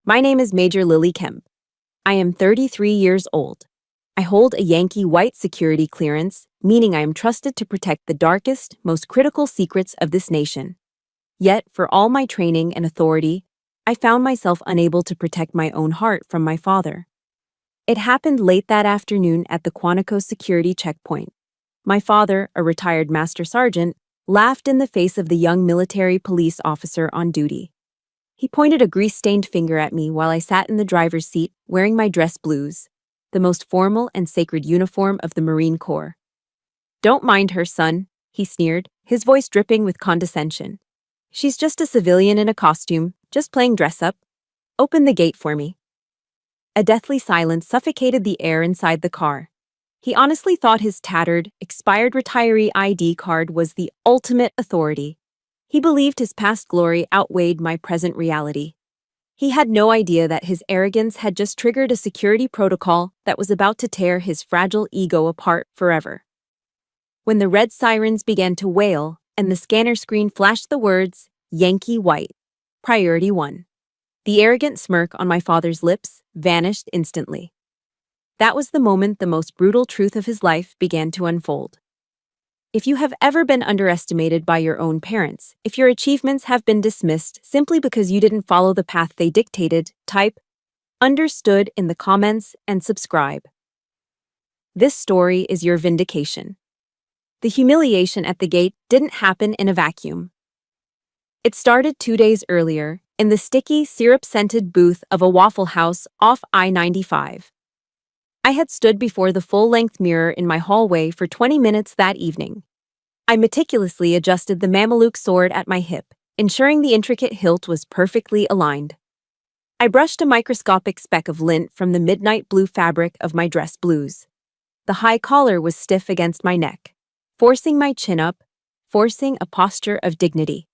My name is Major Lily Kemp. I am 33 years old. I hold a Yankee white security clearance, meaning I am trusted to protect the darkest, most critical secrets of this nation. Yet, for all my training and authority, I found myself unable to protect my own heart from my father. It happened late that afternoon at the Quantico security checkpoint. My father, a retired master sergeant, laughed in the face of the young military police officer on duty. He pointed a grease-stained finger at me while I sat in the driver's seat wearing my dress blues, the most formal and sacred uniform of the Marine Corps. "Don't mind her, son," he sneered, his voice dripping with condescension. "She's just a civilian in a costume, just playing dress-up. Open the gate for me." A deathly silence suffocated the air inside the car. He honestly thought his tattered, expired retiree ID card was the ultimate authority. He believed his past glory outweighed my present reality. He had no idea that his arrogance had just triggered a security protocol that was about to tear his fragile ego apart forever. When the red sirens began to wail and the scanner screen flashed the words, "Yankee White, Priority 1," the arrogant smirk on my father's lips vanished instantly. That was the moment the most brutal truth of his life began to unfold. If you have ever been underestimated by your own parents, if your achievements have been dismissed simply because you didn't follow the path they dictated, type "understood" in the comments and subscribe. This story is your vindication. The humiliation at the gate didn't happen in a vacuum. It started 2 days earlier, in the sticky, syrup-scented booth of a Waffle House off I-95. I had stood before the full-length mirror in my hallway for 20 minutes that evening. I meticulously adjusted the Mameluke sword at my hip, ensuring the intricate hilt was perfectly aligned. I brushed a microscopic speck of lint from the midnight blue fabric of my dress blues. The high collar was stiff against my neck, forcing my chin up, forcing a posture of dignity.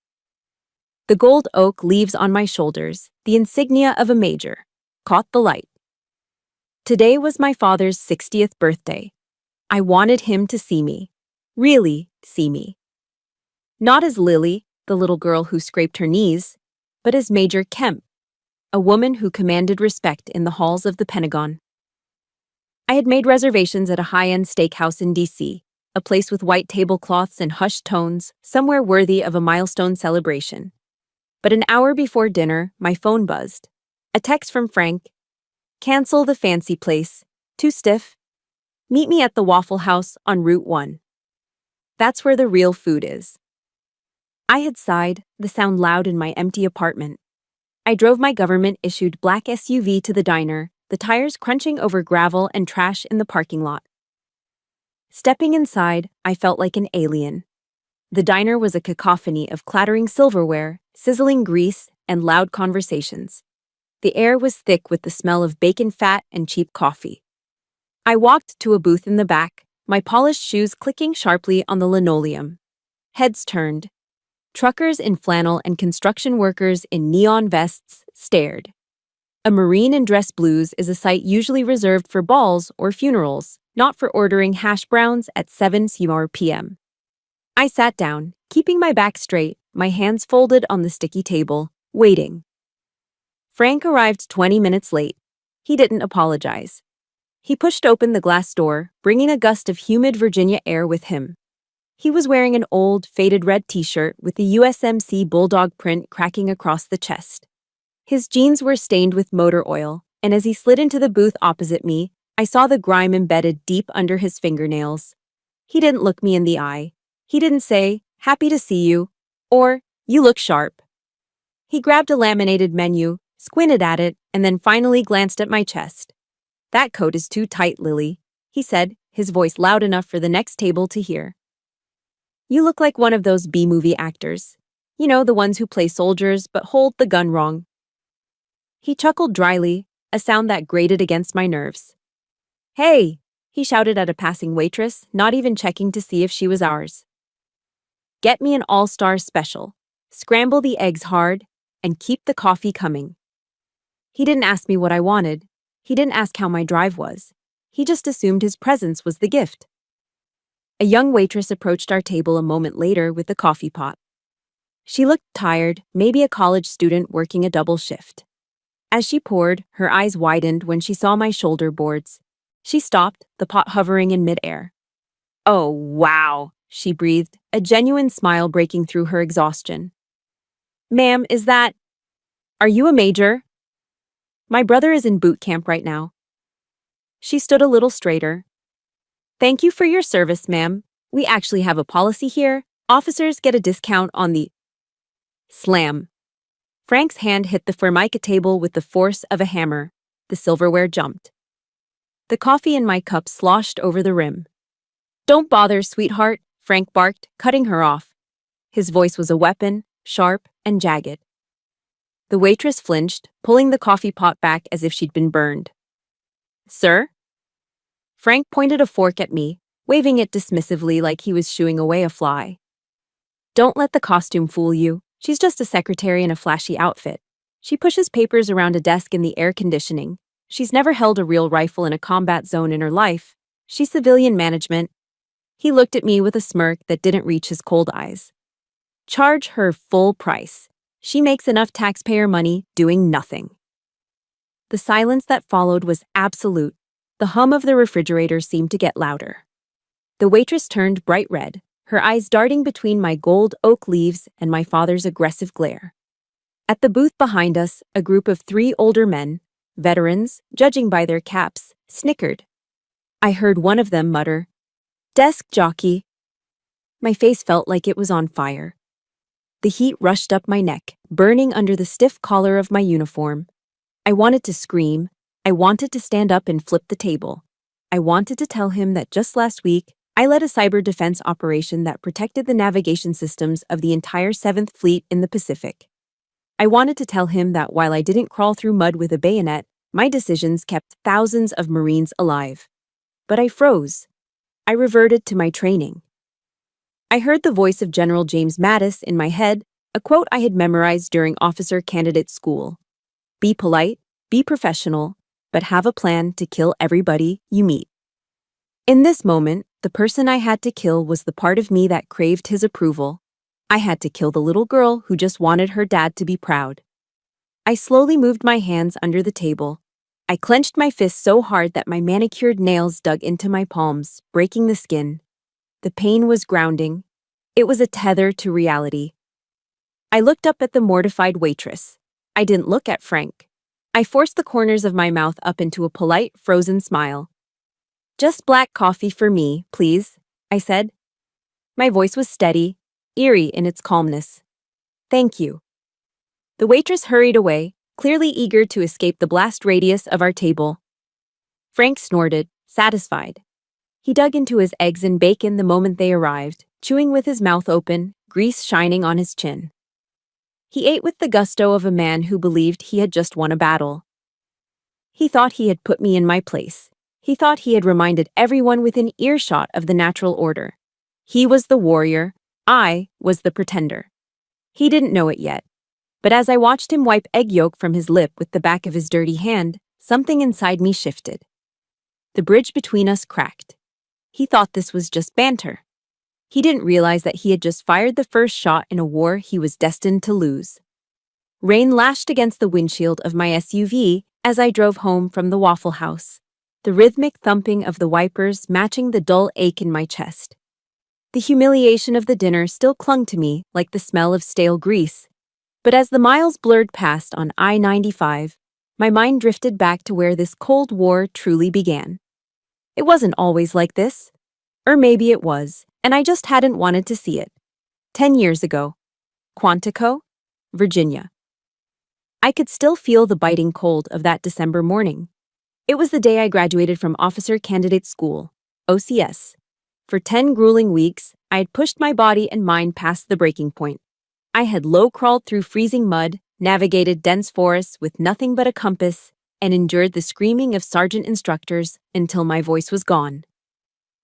The gold oak leaves on my shoulders, the insignia of a major, caught the light. Today was my father's 60th birthday. I wanted him to see me. Really see me. Not as Lily, the little girl who scraped her knees, but as Major Kemp, a woman who commanded respect in the halls of the Pentagon. I had made reservations at a high-end steakhouse in D.C., a place with white tablecloths and hushed tones, somewhere worthy of a milestone celebration. But an hour before dinner, my phone buzzed. A text from Frank. "Cancel the fancy place. Too stiff. Meet me at the Waffle House on Route 1. That's where the real food is." I had sighed, the sound loud in my empty apartment. I drove my government-issued black SUV to the diner, the tires crunching over gravel and trash in the parking lot. Stepping inside, I felt like an alien. The diner was a cacophony of clattering silverware, sizzling grease, and loud conversations. The air was thick with the smell of bacon fat and cheap coffee. I walked to a booth in the back, my polished shoes clicking sharply on the linoleum. Heads turned. Truckers in flannel and construction workers in neon vests stared. A Marine in dress blues is a site usually reserved for balls or funerals, not for ordering hash browns at 7 p.m. I sat down, keeping my back straight, my hands folded on the sticky table, waiting. Frank arrived 20 minutes late. He didn't apologize. He pushed open the glass door, bringing a gust of humid Virginia air with him. He was wearing an old, faded red t-shirt with the USMC bulldog print cracking across the chest. His jeans were stained with motor oil, and as he slid into the booth opposite me, I saw the grime embedded deep under his fingernails. He didn't look me in the eye. He didn't say, "Happy to see you," or "You look sharp." He grabbed a laminated menu, squinted at it, and then finally glanced at my chest. "That coat is too tight, Lily," he said, his voice loud enough for the next table to hear. "You look like one of those B-movie actors. You know, the ones who play soldiers but hold the gun wrong." He chuckled dryly, a sound that grated against my nerves. "Hey!" he shouted at a passing waitress, not even checking to see if she was ours. "Get me an all-star special. Scramble the eggs hard, and keep the coffee coming." He didn't ask me what I wanted. He didn't ask how my drive was. He just assumed his presence was the gift. A young waitress approached our table a moment later with the coffee pot. She looked tired, maybe a college student working a double shift. As she poured, her eyes widened when she saw my shoulder boards. She stopped, the pot hovering in midair. "Oh, wow," she breathed, a genuine smile breaking through her exhaustion. "Ma'am, are you a major?" "My brother is in boot camp right now." She stood a little straighter. "Thank you for your service, ma'am. We actually have a policy here. Officers get a discount on the—" Slam. Frank's hand hit the formica table with the force of a hammer. The silverware jumped. The coffee in my cup sloshed over the rim. "Don't bother, sweetheart," Frank barked, cutting her off. His voice was a weapon, sharp and jagged. The waitress flinched, pulling the coffee pot back as if she'd been burned. "Sir?" Frank pointed a fork at me, waving it dismissively like he was shooing away a fly. "Don't let the costume fool you. She's just a secretary in a flashy outfit. She pushes papers around a desk in the air conditioning. She's never held a real rifle in a combat zone in her life. She's civilian management." He looked at me with a smirk that didn't reach his cold eyes. "Charge her full price. She makes enough taxpayer money doing nothing." The silence that followed was absolute. The hum of the refrigerator seemed to get louder. The waitress turned bright red, her eyes darting between my gold oak leaves and my father's aggressive glare. At the booth behind us, a group of 3 older men, veterans, judging by their caps, snickered. I heard one of them mutter, "Desk jockey." My face felt like it was on fire. The heat rushed up my neck, burning under the stiff collar of my uniform. I wanted to scream. I wanted to stand up and flip the table. I wanted to tell him that just last week, I led a cyber defense operation that protected the navigation systems of the entire 7th Fleet in the Pacific. I wanted to tell him that while I didn't crawl through mud with a bayonet, my decisions kept thousands of Marines alive. But I froze. I reverted to my training. I heard the voice of General James Mattis in my head, a quote I had memorized during officer candidate school. "Be polite, be professional, but have a plan to kill everybody you meet." In this moment, the person I had to kill was the part of me that craved his approval. I had to kill the little girl who just wanted her dad to be proud. I slowly moved my hands under the table. I clenched my fists so hard that my manicured nails dug into my palms, breaking the skin. The pain was grounding. It was a tether to reality. I looked up at the mortified waitress. I didn't look at Frank. I forced the corners of my mouth up into a polite, frozen smile. "Just black coffee for me, please," I said. My voice was steady, eerie in its calmness. "Thank you." The waitress hurried away, clearly eager to escape the blast radius of our table. Frank snorted, satisfied. He dug into his eggs and bacon the moment they arrived, chewing with his mouth open, grease shining on his chin. He ate with the gusto of a man who believed he had just won a battle. He thought he had put me in my place. He thought he had reminded everyone within earshot of the natural order. He was the warrior. I was the pretender. He didn't know it yet. But as I watched him wipe egg yolk from his lip with the back of his dirty hand, something inside me shifted. The bridge between us cracked. He thought this was just banter. He didn't realize that he had just fired the first shot in a war he was destined to lose. Rain lashed against the windshield of my SUV as I drove home from the Waffle House, the rhythmic thumping of the wipers matching the dull ache in my chest. The humiliation of the dinner still clung to me like the smell of stale grease. But as the miles blurred past on I-95, my mind drifted back to where this Cold War truly began. It wasn't always like this. Or maybe it was, and I just hadn't wanted to see it. 10 years ago. Quantico, Virginia. I could still feel the biting cold of that December morning. It was the day I graduated from Officer Candidate School, OCS. For 10 grueling weeks, I had pushed my body and mind past the breaking point. I had low-crawled through freezing mud, navigated dense forests with nothing but a compass, and endured the screaming of sergeant instructors until my voice was gone.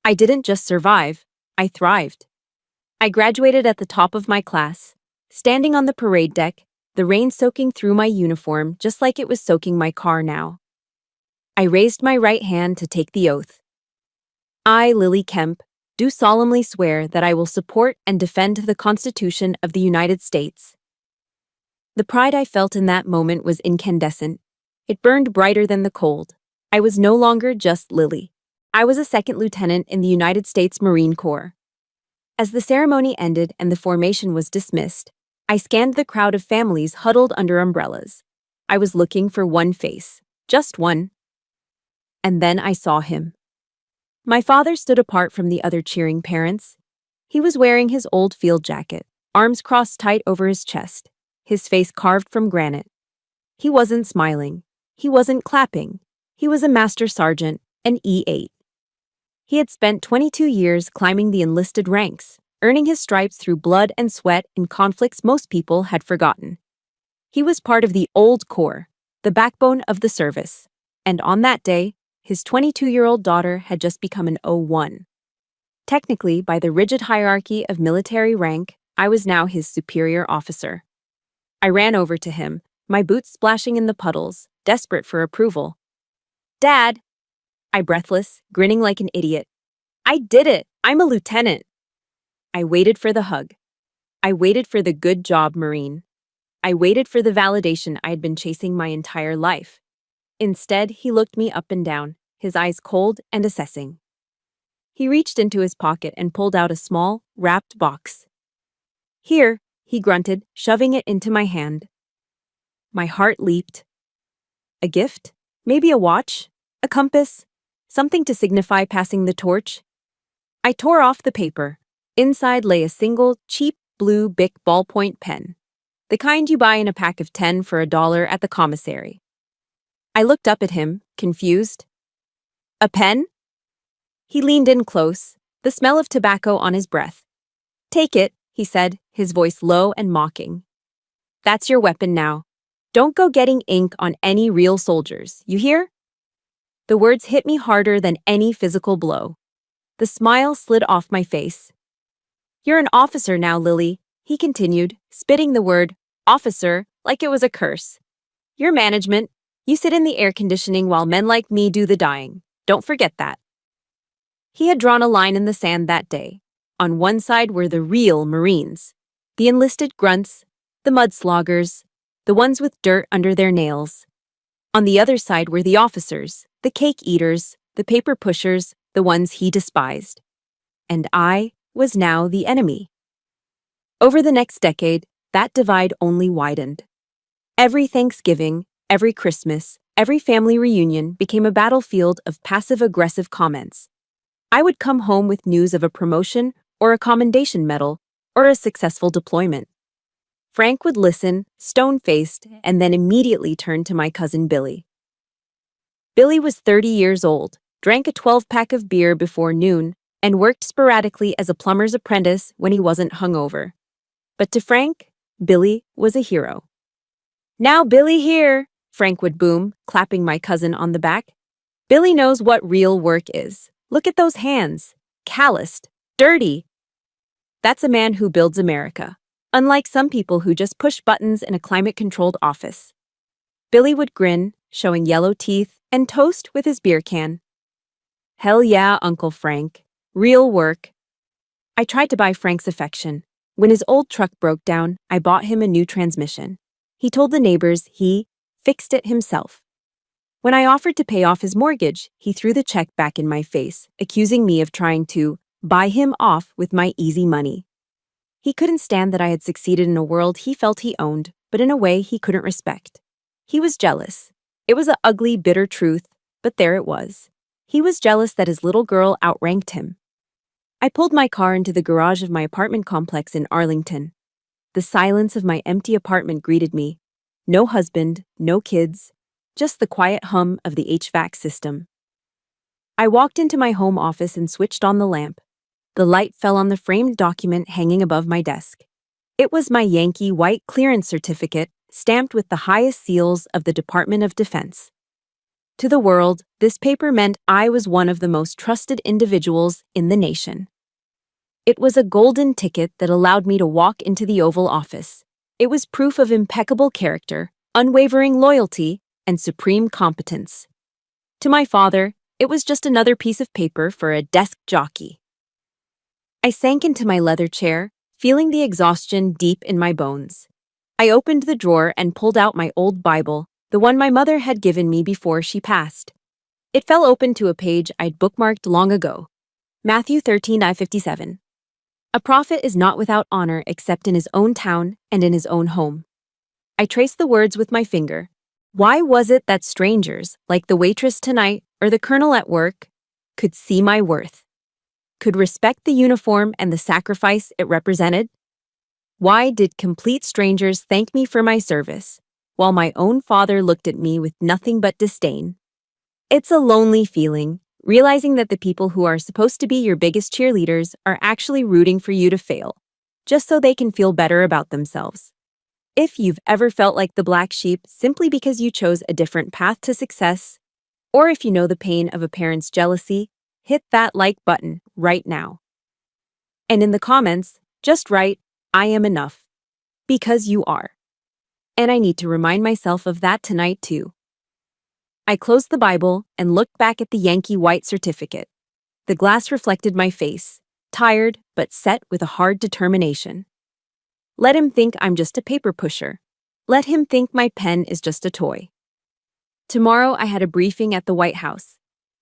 I didn't just survive, I thrived. I graduated at the top of my class, standing on the parade deck, the rain soaking through my uniform just like it was soaking my car now. I raised my right hand to take the oath. I, Lily Kemp, do solemnly swear that I will support and defend the Constitution of the United States. The pride I felt in that moment was incandescent. It burned brighter than the cold. I was no longer just Lily. I was a second lieutenant in the United States Marine Corps. As the ceremony ended and the formation was dismissed, I scanned the crowd of families huddled under umbrellas. I was looking for one face, just one. And then I saw him. My father stood apart from the other cheering parents. He was wearing his old field jacket, arms crossed tight over his chest, his face carved from granite. He wasn't smiling. He wasn't clapping. He was a master sergeant, an E8. He had spent 22 years climbing the enlisted ranks, earning his stripes through blood and sweat in conflicts most people had forgotten. He was part of the old Corps, the backbone of the service, and on that day, his 22-year-old daughter had just become an O1. Technically, by the rigid hierarchy of military rank, I was now his superior officer. I ran over to him, my boots splashing in the puddles, desperate for approval. "Dad!" I breathless, grinning like an idiot. "I did it! I'm a lieutenant!" I waited for the hug. I waited for the "good job, Marine." I waited for the validation I had been chasing my entire life. Instead, he looked me up and down, his eyes cold and assessing. He reached into his pocket and pulled out a small, wrapped box. "Here," he grunted, shoving it into my hand. My heart leaped. A gift? Maybe a watch? A compass? Something to signify passing the torch? I tore off the paper. Inside lay a single, cheap, blue Bic ballpoint pen. The kind you buy in a pack of 10 for $1 at the commissary. I looked up at him, confused. "A pen?" He leaned in close, the smell of tobacco on his breath. "Take it," he said, his voice low and mocking. "That's your weapon now. Don't go getting ink on any real soldiers, you hear?" The words hit me harder than any physical blow. The smile slid off my face. "You're an officer now, Lily," he continued, spitting the word officer like it was a curse. "You're management. You sit in the air conditioning while men like me do the dying. Don't forget that." He had drawn a line in the sand that day. On one side were the real Marines, the enlisted grunts, the mudsloggers, the ones with dirt under their nails. On the other side were the officers, the cake eaters, the paper pushers, the ones he despised. And I was now the enemy. Over the next decade, that divide only widened. Every Thanksgiving, every Christmas, every family reunion became a battlefield of passive-aggressive comments. I would come home with news of a promotion or a commendation medal or a successful deployment. Frank would listen, stone-faced, and then immediately turn to my cousin Billy. Billy was 30 years old, drank a 12-pack of beer before noon, and worked sporadically as a plumber's apprentice when he wasn't hungover. But to Frank, Billy was a hero. "Now Billy here," Frank would boom, clapping my cousin on the back. "Billy knows what real work is. Look at those hands. Calloused. Dirty. That's a man who builds America, unlike some people who just push buttons in a climate-controlled office." Billy would grin, showing yellow teeth, and toast with his beer can. "Hell yeah, Uncle Frank. Real work." I tried to buy Frank's affection. When his old truck broke down, I bought him a new transmission. He told the neighbors he fixed it himself. When I offered to pay off his mortgage, he threw the check back in my face, accusing me of trying to buy him off with my easy money. He couldn't stand that I had succeeded in a world he felt he owned, but in a way he couldn't respect. He was jealous. It was an ugly, bitter truth, but there it was. He was jealous that his little girl outranked him. I pulled my car into the garage of my apartment complex in Arlington. The silence of my empty apartment greeted me. No husband, no kids, just the quiet hum of the HVAC system. I walked into my home office and switched on the lamp. The light fell on the framed document hanging above my desk. It was my Yankee white clearance certificate, stamped with the highest seals of the Department of Defense. To the world, this paper meant I was one of the most trusted individuals in the nation. It was a golden ticket that allowed me to walk into the Oval Office. It was proof of impeccable character, unwavering loyalty, and supreme competence. To my father, it was just another piece of paper for a desk jockey. I sank into my leather chair, feeling the exhaustion deep in my bones. I opened the drawer and pulled out my old Bible, the one my mother had given me before she passed. It fell open to a page I'd bookmarked long ago. Matthew 13:57. A prophet is not without honor except in his own town and in his own home. I traced the words with my finger. Why was it that strangers, like the waitress tonight or the colonel at work, could see my worth? Could respect the uniform and the sacrifice it represented? Why did complete strangers thank me for my service, while my own father looked at me with nothing but disdain? It's a lonely feeling, realizing that the people who are supposed to be your biggest cheerleaders are actually rooting for you to fail, just so they can feel better about themselves. If you've ever felt like the black sheep simply because you chose a different path to success, or if you know the pain of a parent's jealousy, hit that like button right now. And in the comments, just write, I am enough. Because you are. And I need to remind myself of that tonight too. I closed the Bible and looked back at the Yankee white certificate. The glass reflected my face, tired but set with a hard determination. Let him think I'm just a paper pusher. Let him think my pen is just a toy. Tomorrow I had a briefing at the White House.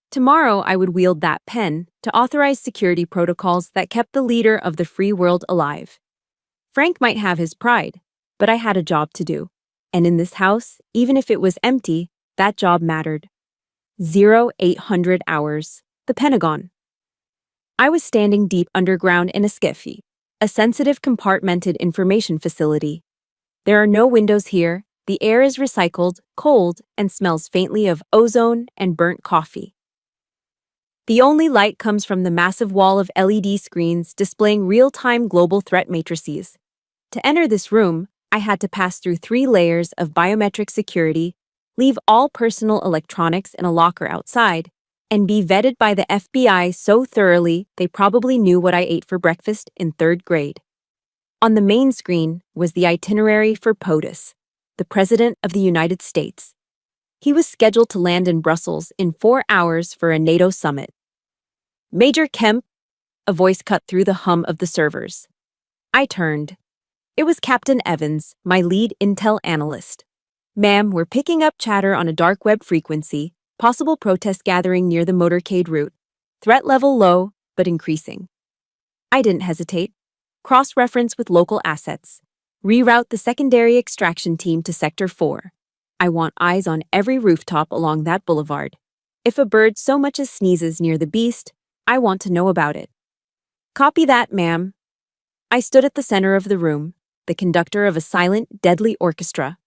Tomorrow I would wield that pen to authorize security protocols that kept the leader of the free world alive. Frank might have his pride, but I had a job to do. And in this house, even if it was empty, that job mattered. 0800 hours. The Pentagon. I was standing deep underground in a skiffy, a sensitive compartmented information facility. There are no windows here, the air is recycled, cold, and smells faintly of ozone and burnt coffee. The only light comes from the massive wall of LED screens displaying real-time global threat matrices. To enter this room, I had to pass through 3 layers of biometric security, leave all personal electronics in a locker outside, and be vetted by the FBI so thoroughly they probably knew what I ate for breakfast in 3rd grade. On the main screen was the itinerary for POTUS, the President of the United States. He was scheduled to land in Brussels in 4 hours for a NATO summit. Major Kemp, a voice cut through the hum of the servers. I turned. It was Captain Evans, my lead intel analyst. Ma'am, we're picking up chatter on a dark web frequency, possible protest gathering near the motorcade route. Threat level low, but increasing. I didn't hesitate. Cross-reference with local assets. Reroute the secondary extraction team to Sector 4. I want eyes on every rooftop along that boulevard. If a bird so much as sneezes near the beast, I want to know about it. Copy that, ma'am. I stood at the center of the room, the conductor of a silent, deadly orchestra.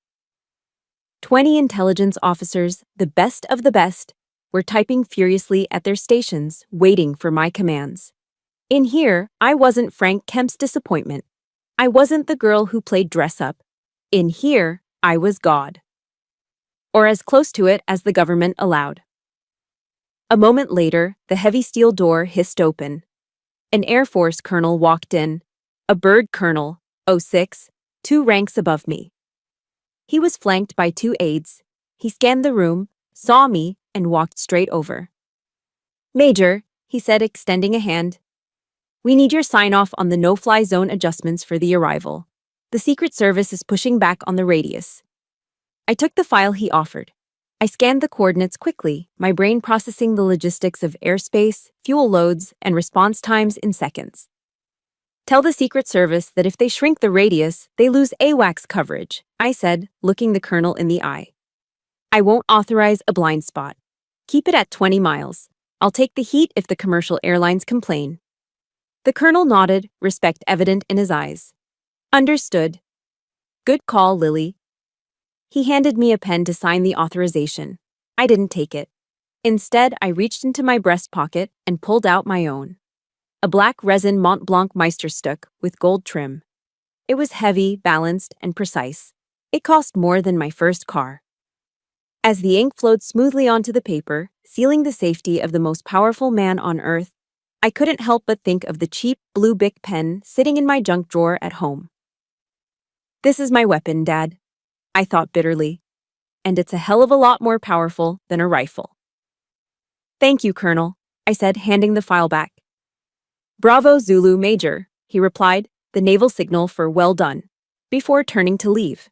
20 intelligence officers, the best of the best, were typing furiously at their stations, waiting for my commands. In here, I wasn't Frank Kemp's disappointment. I wasn't the girl who played dress-up. In here, I was God. Or as close to it as the government allowed. A moment later, the heavy steel door hissed open. An Air Force colonel walked in, a bird colonel, 06, 2 ranks above me. He was flanked by 2 aides. He scanned the room, saw me, and walked straight over. Major, he said, extending a hand. We need your sign-off on the no-fly zone adjustments for the arrival. The Secret Service is pushing back on the radius. I took the file he offered. I scanned the coordinates quickly, my brain processing the logistics of airspace, fuel loads, and response times in seconds. Tell the Secret Service that if they shrink the radius, they lose AWACS coverage, I said, looking the colonel in the eye. I won't authorize a blind spot. Keep it at 20 miles. I'll take the heat if the commercial airlines complain. The colonel nodded, respect evident in his eyes. Understood. Good call, Lily. He handed me a pen to sign the authorization. I didn't take it. Instead, I reached into my breast pocket and pulled out my own. A black resin Mont Blanc Meisterstück with gold trim. It was heavy, balanced, and precise. It cost more than my first car. As the ink flowed smoothly onto the paper, sealing the safety of the most powerful man on earth, I couldn't help but think of the cheap blue Bic pen sitting in my junk drawer at home. This is my weapon, Dad, I thought bitterly, and it's a hell of a lot more powerful than a rifle. Thank you, Colonel, I said, handing the file back. Bravo, Zulu, Major, he replied, the naval signal for well done, before turning to leave.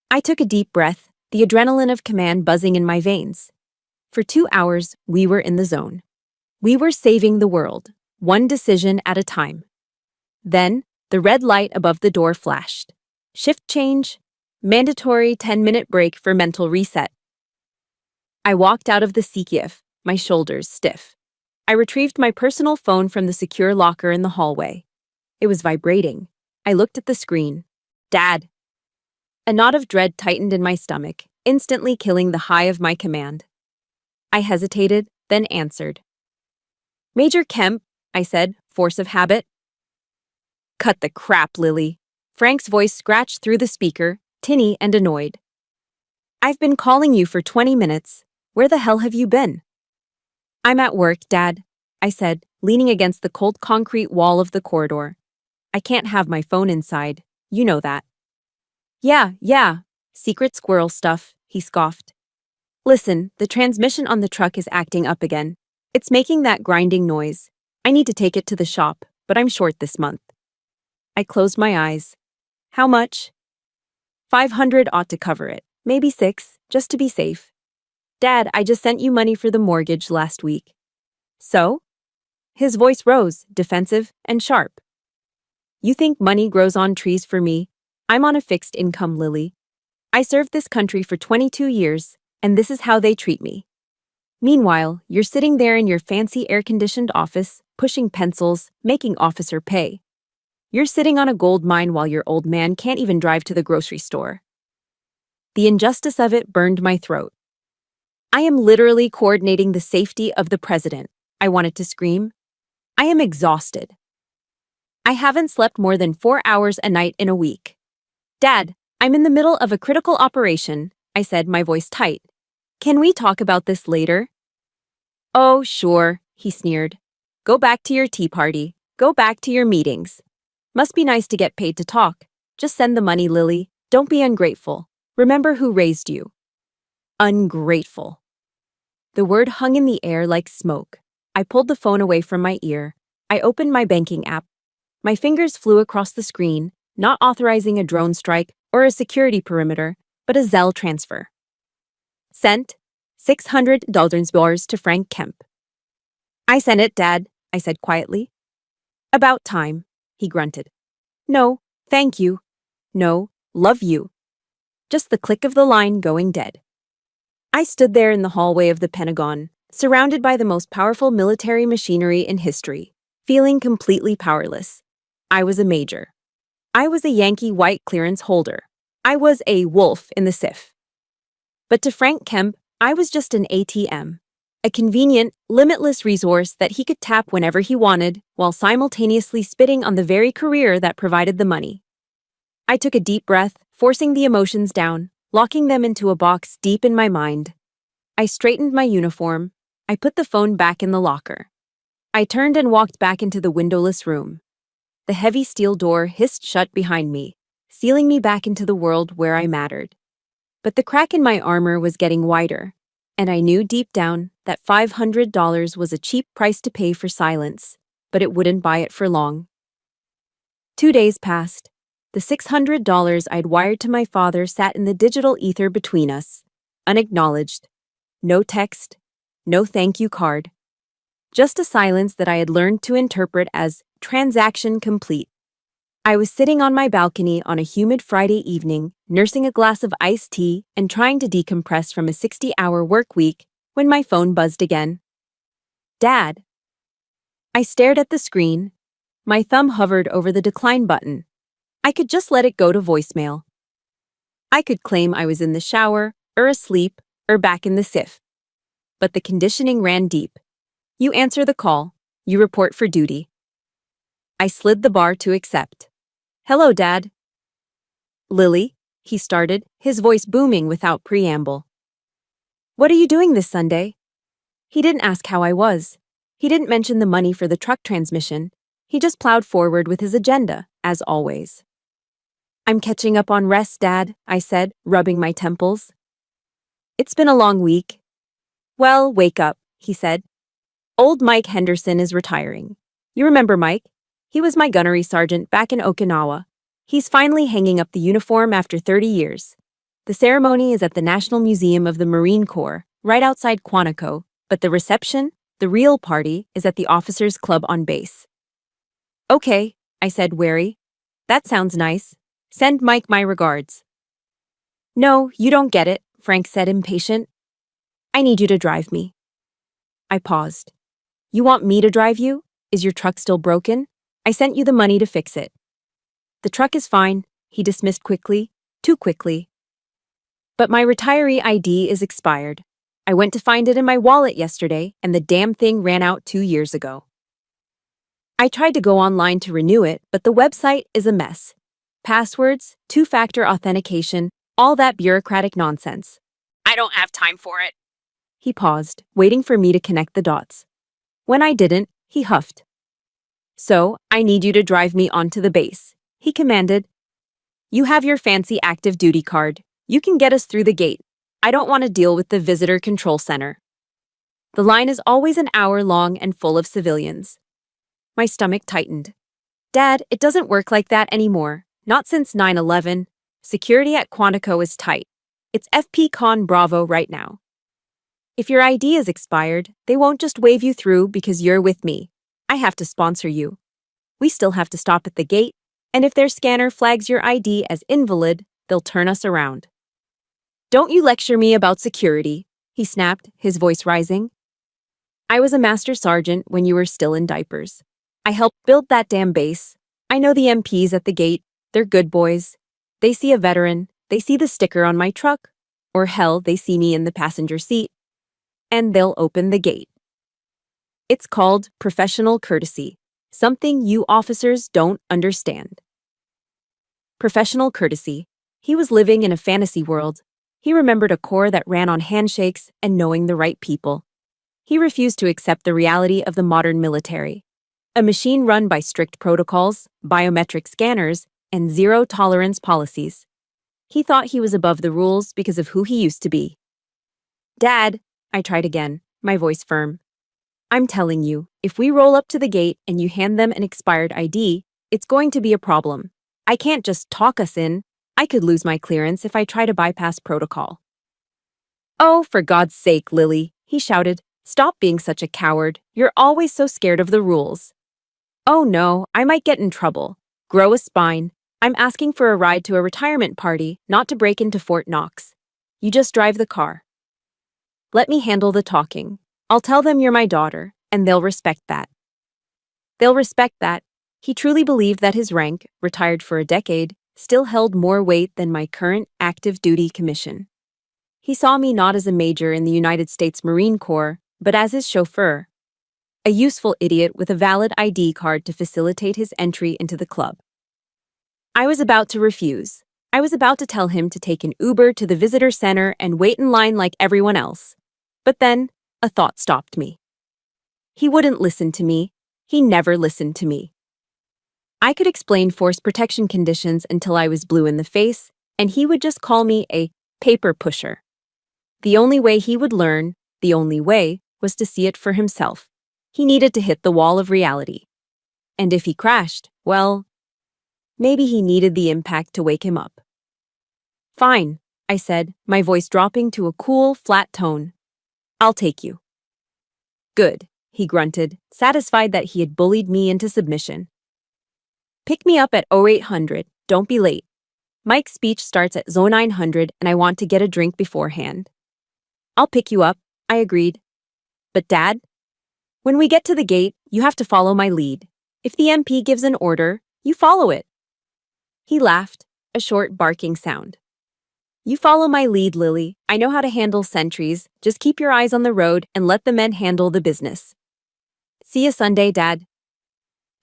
I took a deep breath, the adrenaline of command buzzing in my veins. For 2 hours, we were in the zone. We were saving the world, one decision at a time. Then, the red light above the door flashed. Shift change, mandatory 10-minute break for mental reset. I walked out of the CKIF, my shoulders stiff. I retrieved my personal phone from the secure locker in the hallway. It was vibrating. I looked at the screen. Dad. A knot of dread tightened in my stomach, instantly killing the high of my command. I hesitated, then answered. Major Kemp, I said, force of habit. Cut the crap, Lily. Frank's voice scratched through the speaker, tinny and annoyed. I've been calling you for 20 minutes. Where the hell have you been? I'm at work, Dad, I said, leaning against the cold concrete wall of the corridor. I can't have my phone inside. You know that. Yeah, secret squirrel stuff, he scoffed. Listen, the transmission on the truck is acting up again. It's making that grinding noise. I need to take it to the shop, but I'm short this month. I closed my eyes. How much? 500 ought to cover it. Maybe 6, just to be safe. Dad, I just sent you money for the mortgage last week. So? His voice rose, defensive and sharp. You think money grows on trees for me? I'm on a fixed income, Lily. I served this country for 22 years, and this is how they treat me. Meanwhile, you're sitting there in your fancy air-conditioned office, pushing pencils, making officer pay. You're sitting on a gold mine while your old man can't even drive to the grocery store. The injustice of it burned my throat. I am literally coordinating the safety of the president, I wanted to scream. I am exhausted. I haven't slept more than 4 hours a night in a week. Dad, I'm in the middle of a critical operation, I said, my voice tight. Can we talk about this later? Oh, sure, he sneered. Go back to your tea party. Go back to your meetings. Must be nice to get paid to talk. Just send the money, Lily. Don't be ungrateful. Remember who raised you. Ungrateful. The word hung in the air like smoke. I pulled the phone away from my ear. I opened my banking app. My fingers flew across the screen, not authorizing a drone strike or a security perimeter, but a Zelle transfer. Sent $600 to Frank Kemp. I sent it, Dad, I said quietly. About time, he grunted. No, thank you. No, love you. Just the click of the line going dead. I stood there in the hallway of the Pentagon, surrounded by the most powerful military machinery in history, feeling completely powerless. I was a major. I was a Yankee white clearance holder. I was a wolf in the SIF. But to Frank Kemp, I was just an ATM, a convenient, limitless resource that he could tap whenever he wanted, while simultaneously spitting on the very career that provided the money. I took a deep breath, forcing the emotions down, locking them into a box deep in my mind. I straightened my uniform. I put the phone back in the locker. I turned and walked back into the windowless room. The heavy steel door hissed shut behind me, sealing me back into the world where I mattered. But the crack in my armor was getting wider, and I knew deep down that $500 was a cheap price to pay for silence, but it wouldn't buy it for long. 2 days passed. The $600 I'd wired to my father sat in the digital ether between us, unacknowledged. No text, no thank you card. Just a silence that I had learned to interpret as transaction complete. I was sitting on my balcony on a humid Friday evening, nursing a glass of iced tea and trying to decompress from a 60-hour work week when my phone buzzed again. Dad. I stared at the screen. My thumb hovered over the decline button. I could just let it go to voicemail. I could claim I was in the shower, or asleep, or back in the SIF. But the conditioning ran deep. You answer the call. You report for duty. I slid the bar to accept. Hello, Dad. Lily, he started, his voice booming without preamble. What are you doing this Sunday? He didn't ask how I was. He didn't mention the money for the truck transmission. He just plowed forward with his agenda, as always. I'm catching up on rest, Dad, I said, rubbing my temples. It's been a long week. Well, wake up, he said. Old Mike Henderson is retiring. You remember Mike? He was my gunnery sergeant back in Okinawa. He's finally hanging up the uniform after 30 years. The The ceremony is at the National Museum of the Marine Corps, right outside Quantico, but the reception, the real party, is at the officers' club on base. Okay, I said, wary. That sounds nice. Send Mike my regards. No, you don't get it, Frank said, impatient. I need you to drive me. I paused. You want me to drive you? Is your truck still broken? I sent you the money to fix it. The truck is fine, he dismissed quickly, too quickly. But my retiree ID is expired. I went to find it in my wallet yesterday, and the damn thing ran out 2 years ago. I tried to go online to renew it, but the website is a mess. Passwords, two-factor authentication, all that bureaucratic nonsense. I don't have time for it. He paused, waiting for me to connect the dots. When I didn't, he huffed. So, I need you to drive me onto the base, he commanded. You have your fancy active duty card. You can get us through the gate. I don't want to deal with the visitor control center. The line is always an hour long and full of civilians. My stomach tightened. Dad, it doesn't work like that anymore. Not since 9/11. Security at Quantico is tight. It's FP Con Bravo right now. If your ID is expired, they won't just wave you through because you're with me. I have to sponsor you. We still have to stop at the gate, and if their scanner flags your ID as invalid, they'll turn us around. Don't you lecture me about security, he snapped, his voice rising. I was a master sergeant when you were still in diapers. I helped build that damn base. I know the MPs at the gate. They're good boys. They see a veteran, they see the sticker on my truck, or hell, they see me in the passenger seat, and they'll open the gate. It's called professional courtesy, something you officers don't understand. Professional courtesy. He was living in a fantasy world. He remembered a corps that ran on handshakes and knowing the right people. He refused to accept the reality of the modern military. A machine run by strict protocols, biometric scanners, and zero-tolerance policies. He thought he was above the rules because of who he used to be. Dad, I tried again, my voice firm. I'm telling you, if we roll up to the gate and you hand them an expired ID, it's going to be a problem. I can't just talk us in. I could lose my clearance if I try to bypass protocol. Oh, for God's sake, Lily, he shouted. Stop being such a coward. You're always so scared of the rules. Oh no, I might get in trouble. Grow a spine. I'm asking for a ride to a retirement party, not to break into Fort Knox. You just drive the car. Let me handle the talking. I'll tell them you're my daughter, and they'll respect that. They'll respect that. He truly believed that his rank, retired for a decade, still held more weight than my current active duty commission. He saw me not as a major in the United States Marine Corps, but as his chauffeur. A useful idiot with a valid ID card to facilitate his entry into the club. I was about to refuse. I was about to tell him to take an Uber to the visitor center and wait in line like everyone else. But then, a thought stopped me. He wouldn't listen to me. He never listened to me. I could explain force protection conditions until I was blue in the face, and he would just call me a paper pusher. The only way he would learn, the only way, was to see it for himself. He needed to hit the wall of reality. And if he crashed, well, maybe he needed the impact to wake him up. Fine, I said, my voice dropping to a cool, flat tone. I'll take you. Good, he grunted, satisfied that he had bullied me into submission. Pick me up at 0800, don't be late. Mike's speech starts at 0900 and I want to get a drink beforehand. I'll pick you up, I agreed. But Dad, when we get to the gate, you have to follow my lead. If the MP gives an order, you follow it. He laughed, a short barking sound. You follow my lead, Lily. I know how to handle sentries. Just keep your eyes on the road and let the men handle the business. See you Sunday, Dad.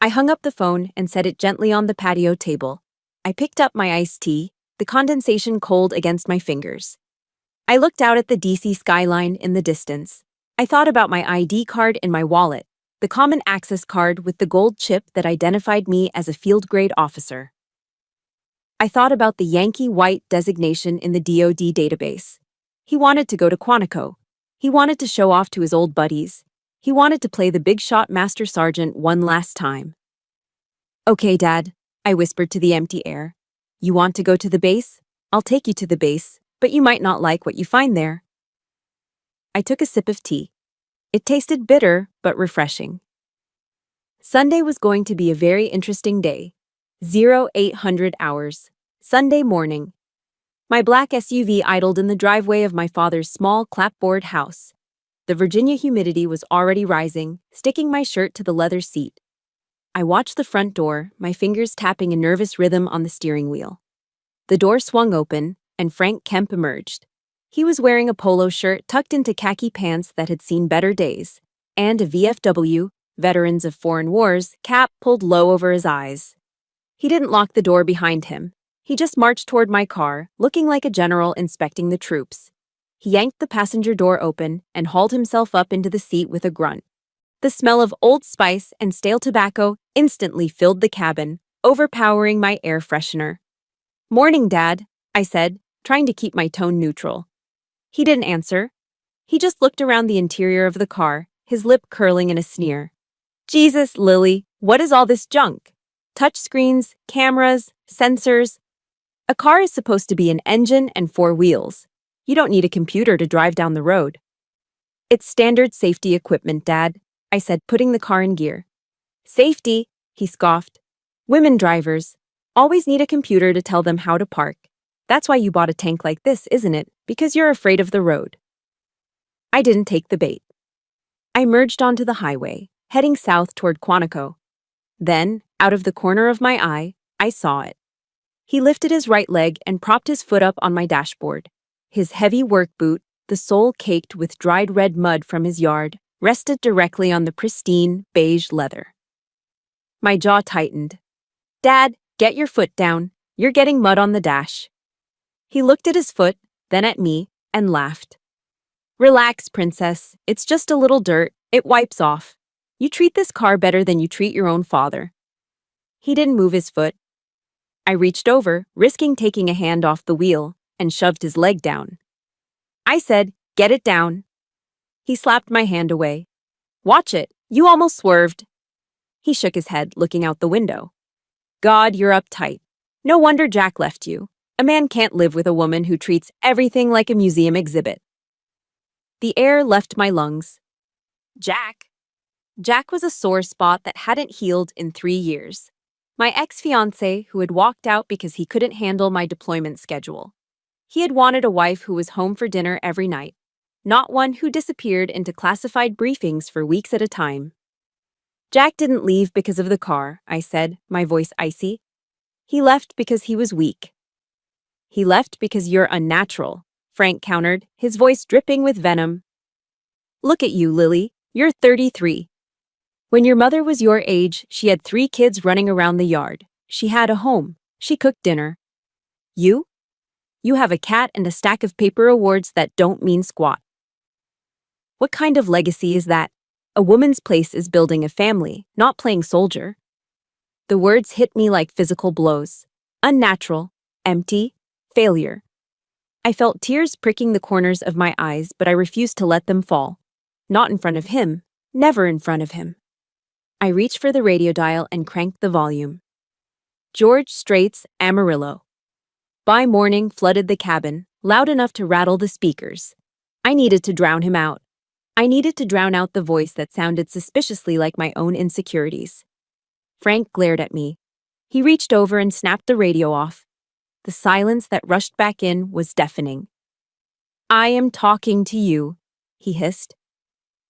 I hung up the phone and set it gently on the patio table. I picked up my iced tea, the condensation cold against my fingers. I looked out at the DC skyline in the distance. I thought about my ID card in my wallet, the common access card with the gold chip that identified me as a field-grade officer. I thought about the Yankee White designation in the DoD database. He wanted to go to Quantico. He wanted to show off to his old buddies. He wanted to play the big-shot master sergeant one last time. Okay, Dad, I whispered to the empty air. You want to go to the base? I'll take you to the base. but you might not like what you find there. I took a sip of tea. It tasted bitter, but refreshing. Sunday was going to be a very interesting day. 0800 hours. Sunday morning. My black SUV idled in the driveway of my father's small clapboard house. The Virginia humidity was already rising, sticking my shirt to the leather seat. I watched the front door, my fingers tapping a nervous rhythm on the steering wheel. The door swung open, and Frank Kemp emerged. He was wearing a polo shirt tucked into khaki pants that had seen better days, and a VFW, Veterans of Foreign Wars, cap pulled low over his eyes. He didn't lock the door behind him. He just marched toward my car, looking like a general inspecting the troops. He yanked the passenger door open and hauled himself up into the seat with a grunt. The smell of Old Spice and stale tobacco instantly filled the cabin, overpowering my air freshener. "Morning, Dad," I said, trying to keep my tone neutral. He didn't answer. He just looked around the interior of the car, his lip curling in a sneer. "Jesus, Lily, what is all this junk? Touchscreens, cameras, sensors. A car is supposed to be an engine and 4 wheels. You don't need a computer to drive down the road." "It's standard safety equipment, Dad," I said, putting the car in gear. "Safety," he scoffed. "Women drivers always need a computer to tell them how to park. That's why you bought a tank like this, isn't it? Because you're afraid of the road." I didn't take the bait. I merged onto the highway, heading south toward Quantico. Then, out of the corner of my eye, I saw it. He lifted his right leg and propped his foot up on my dashboard. His heavy work boot, the sole caked with dried red mud from his yard, rested directly on the pristine, beige leather. My jaw tightened. "Dad, get your foot down. You're getting mud on the dash." He looked at his foot, then at me, and laughed. "Relax, princess. It's just a little dirt. It wipes off. You treat this car better than you treat your own father." He didn't move his foot. I reached over, risking taking a hand off the wheel, and shoved his leg down. I said, "Get it down." He slapped my hand away. "Watch it. You almost swerved." He shook his head, looking out the window. "God, you're uptight. No wonder Jack left you. A man can't live with a woman who treats everything like a museum exhibit." The air left my lungs. Jack. Jack was a sore spot that hadn't healed in 3 years. My ex-fiancé who had walked out because he couldn't handle my deployment schedule. He had wanted a wife who was home for dinner every night, not one who disappeared into classified briefings for weeks at a time. "Jack didn't leave because of the car," I said, my voice icy. "He left because he was weak." "He left because you're unnatural," Frank countered, his voice dripping with venom. "Look at you, Lily. You're 33. When your mother was your age, she had 3 kids running around the yard. She had a home. She cooked dinner. You? You have a cat and a stack of paper awards that don't mean squat. What kind of legacy is that? A woman's place is building a family, not playing soldier." The words hit me like physical blows. Unnatural, empty, failure. I felt tears pricking the corners of my eyes, but I refused to let them fall. Not in front of him, never in front of him. I reached for the radio dial and cranked the volume. George Strait's Amarillo. By morning flooded the cabin, loud enough to rattle the speakers. I needed to drown him out. I needed to drown out the voice that sounded suspiciously like my own insecurities. Frank glared at me. He reached over and snapped the radio off. The silence that rushed back in was deafening. "I am talking to you," he hissed.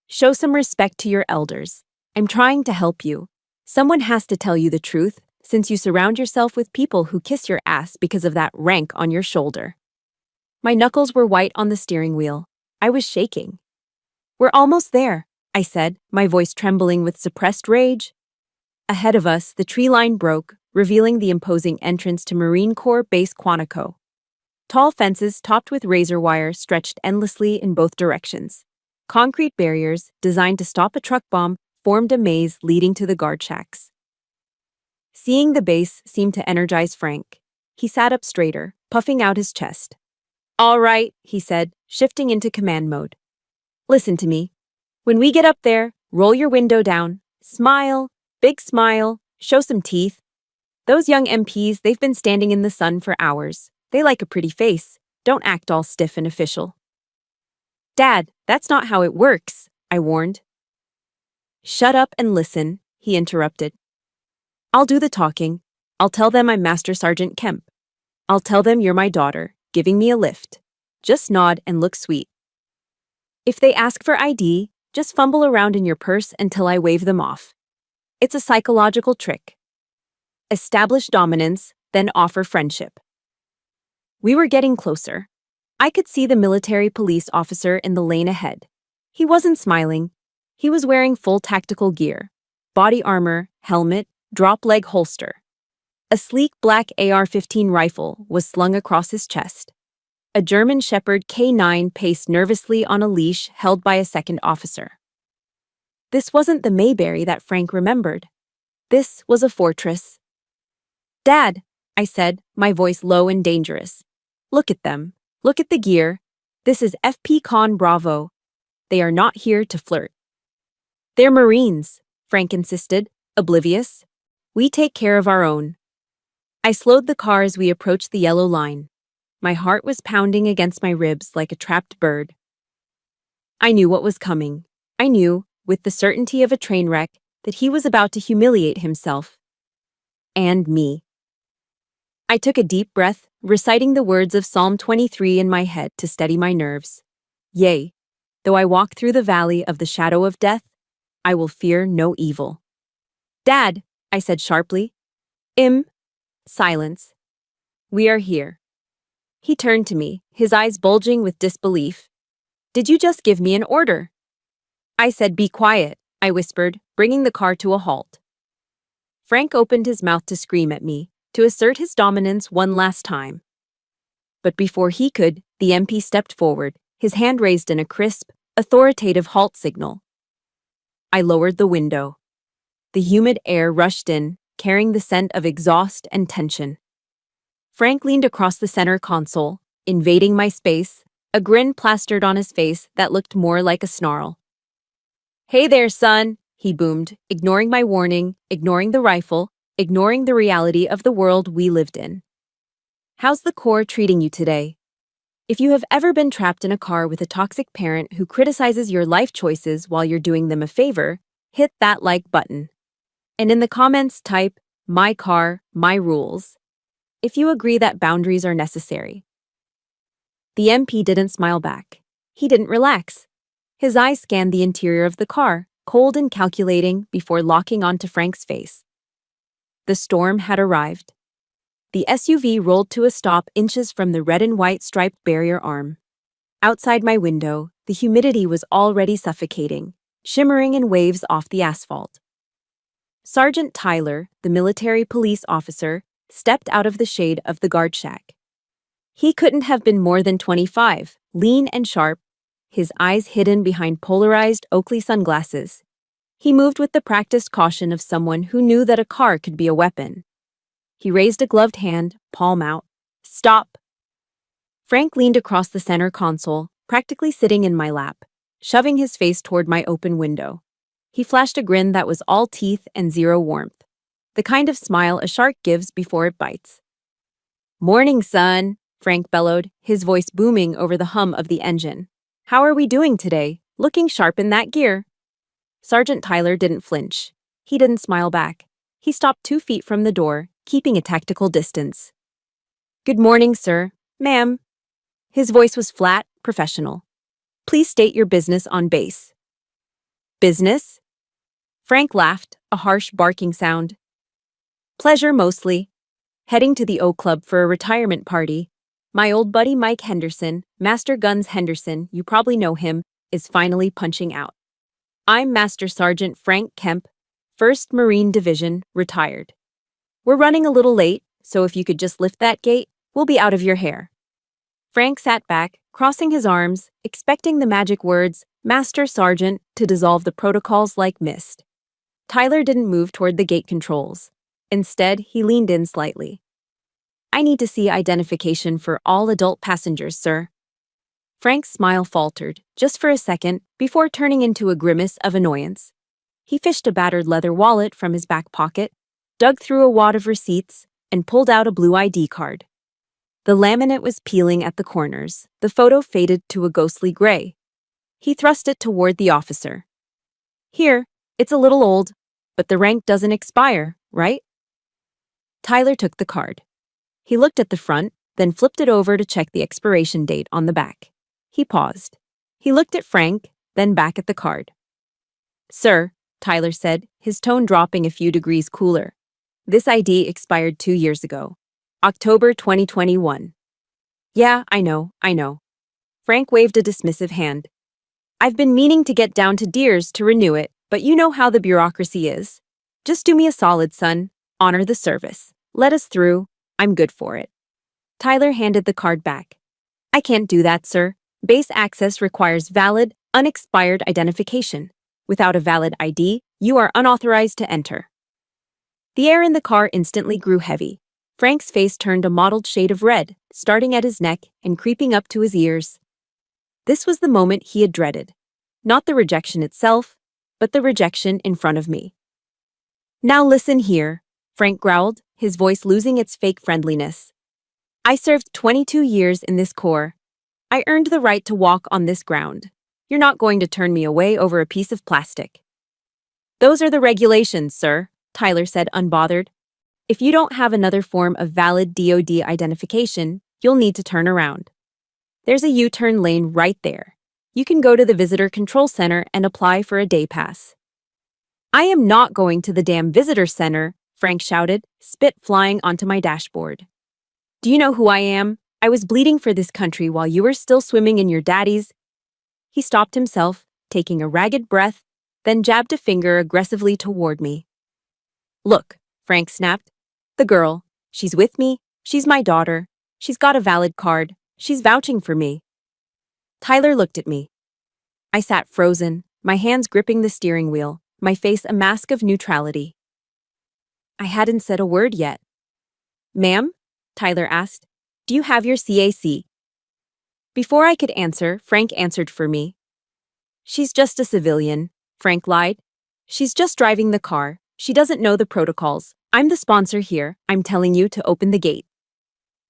"Show some respect to your elders. I'm trying to help you. Someone has to tell you the truth, since you surround yourself with people who kiss your ass because of that rank on your shoulder." My knuckles were white on the steering wheel. I was shaking. "We're almost there," I said, my voice trembling with suppressed rage. Ahead of us, the tree line broke, revealing the imposing entrance to Marine Corps Base Quantico. Tall fences topped with razor wire stretched endlessly in both directions. Concrete barriers, designed to stop a truck bomb, formed a maze leading to the guard shacks. Seeing the base seemed to energize Frank. He sat up straighter, puffing out his chest. "All right," he said, shifting into command mode. "Listen to me. When we get up there, roll your window down, smile, big smile, show some teeth. Those young MPs, they've been standing in the sun for hours. They like a pretty face, Don't act all stiff and official. Dad, that's not how it works, I warned. Shut up and listen, he interrupted. I'll do the talking. I'll tell them I'm Master Sergeant Kemp. I'll tell them you're my daughter, giving me a lift. Just nod and look sweet. If they ask for ID, just fumble around in your purse until I wave them off. It's a psychological trick. Establish dominance, then offer friendship. We were getting closer. I could see the military police officer in the lane ahead. He wasn't smiling. He was wearing full tactical gear, body armor, helmet, drop-leg holster. A sleek black AR-15 rifle was slung across his chest. A German Shepherd K9 paced nervously on a leash held by a second officer. This wasn't the Mayberry that Frank remembered. This was a fortress. Dad, I said, my voice low and dangerous. Look at them. Look at the gear. This is FP Con Bravo. They are not here to flirt. They're Marines, Frank insisted, oblivious. We take care of our own. I slowed the car as we approached the yellow line. My heart was pounding against my ribs like a trapped bird. I knew what was coming. I knew, with the certainty of a train wreck, that he was about to humiliate himself. And me. I took a deep breath, reciting the words of Psalm 23 in my head to steady my nerves. Yea, though I walk through the valley of the shadow of death, I will fear no evil. Dad, I said sharply. Silence. We are here. He turned to me, his eyes bulging with disbelief. Did you just give me an order? I said, be quiet, I whispered, bringing the car to a halt. Frank opened his mouth to scream at me, to assert his dominance one last time. But before he could, the MP stepped forward, his hand raised in a crisp, authoritative halt signal. I lowered the window. The humid air rushed in, carrying the scent of exhaust and tension. Frank leaned across the center console, invading my space, a grin plastered on his face that looked more like a snarl. Hey there, son, he boomed, ignoring my warning, ignoring the rifle, ignoring the reality of the world we lived in. How's the Corps treating you today? If you have ever been trapped in a car with a toxic parent who criticizes your life choices while you're doing them a favor, hit that like button. And in the comments type, my car, my rules, if you agree that boundaries are necessary. The MP didn't smile back. He didn't relax. His eyes scanned the interior of the car, cold and calculating before locking onto Frank's face. The storm had arrived. The SUV rolled to a stop inches from the red and white striped barrier arm. Outside my window, the humidity was already suffocating, shimmering in waves off the asphalt. Sergeant Tyler, the military police officer, stepped out of the shade of the guard shack. He couldn't have been more than 25, lean and sharp, his eyes hidden behind polarized Oakley sunglasses. He moved with the practiced caution of someone who knew that a car could be a weapon. He raised a gloved hand, palm out. Stop! Frank leaned across the center console, practically sitting in my lap, shoving his face toward my open window. He flashed a grin that was all teeth and zero warmth, the kind of smile a shark gives before it bites. Morning, son, Frank bellowed, his voice booming over the hum of the engine. How are we doing today? Looking sharp in that gear. Sergeant Tyler didn't flinch. He didn't smile back. He stopped 2 feet from the door, keeping a tactical distance. Good morning, sir. Ma'am. His voice was flat, professional. Please state your business on base. Business? Frank laughed, a harsh barking sound. Pleasure mostly. Heading to the O Club for a retirement party. My old buddy Mike Henderson, Master Guns Henderson, you probably know him, is finally punching out. I'm Master Sergeant Frank Kemp, 1st Marine Division, retired. We're running a little late, so if you could just lift that gate, we'll be out of your hair. Frank sat back, crossing his arms, expecting the magic words, Master Sergeant, to dissolve the protocols like mist. Tyler didn't move toward the gate controls. Instead, he leaned in slightly. I need to see identification for all adult passengers, sir. Frank's smile faltered, just for a second, before turning into a grimace of annoyance. He fished a battered leather wallet from his back pocket, dug through a wad of receipts, and pulled out a blue ID card. The laminate was peeling at the corners. The photo faded to a ghostly gray. He thrust it toward the officer. Here, it's a little old, but the rank doesn't expire, right? Tyler took the card. He looked at the front, then flipped it over to check the expiration date on the back. He paused. He looked at Frank, then back at the card. Sir, Tyler said, his tone dropping a few degrees cooler. This ID expired 2 years ago. October 2021. Yeah, I know. Frank waved a dismissive hand. I've been meaning to get down to Deers to renew it, but you know how the bureaucracy is. Just do me a solid, son. Honor the service. Let us through. I'm good for it. Tyler handed the card back. I can't do that, sir. Base access requires valid, unexpired identification. Without a valid ID, you are unauthorized to enter. The air in the car instantly grew heavy. Frank's face turned a mottled shade of red, starting at his neck and creeping up to his ears. This was the moment he had dreaded. Not the rejection itself, but the rejection in front of me. Now listen here, Frank growled, his voice losing its fake friendliness. I served 22 years in this corps. I earned the right to walk on this ground. You're not going to turn me away over a piece of plastic. Those are the regulations, sir, Tyler said unbothered. If you don't have another form of valid DoD identification, you'll need to turn around. There's a U-turn lane right there. You can go to the Visitor Control Center and apply for a day pass. I am not going to the damn Visitor Center, Frank shouted, spit flying onto my dashboard. Do you know who I am? I was bleeding for this country while you were still swimming in your daddy's. He stopped himself, taking a ragged breath, then jabbed a finger aggressively toward me. Look, Frank snapped. The girl, she's with me, she's my daughter, she's got a valid card, she's vouching for me. Tyler looked at me. I sat frozen, my hands gripping the steering wheel, my face a mask of neutrality. I hadn't said a word yet. Ma'am? Tyler asked. Do you have your CAC? Before I could answer, Frank answered for me. She's just a civilian, Frank lied. She's just driving the car. She doesn't know the protocols. I'm the sponsor here. I'm telling you to open the gate.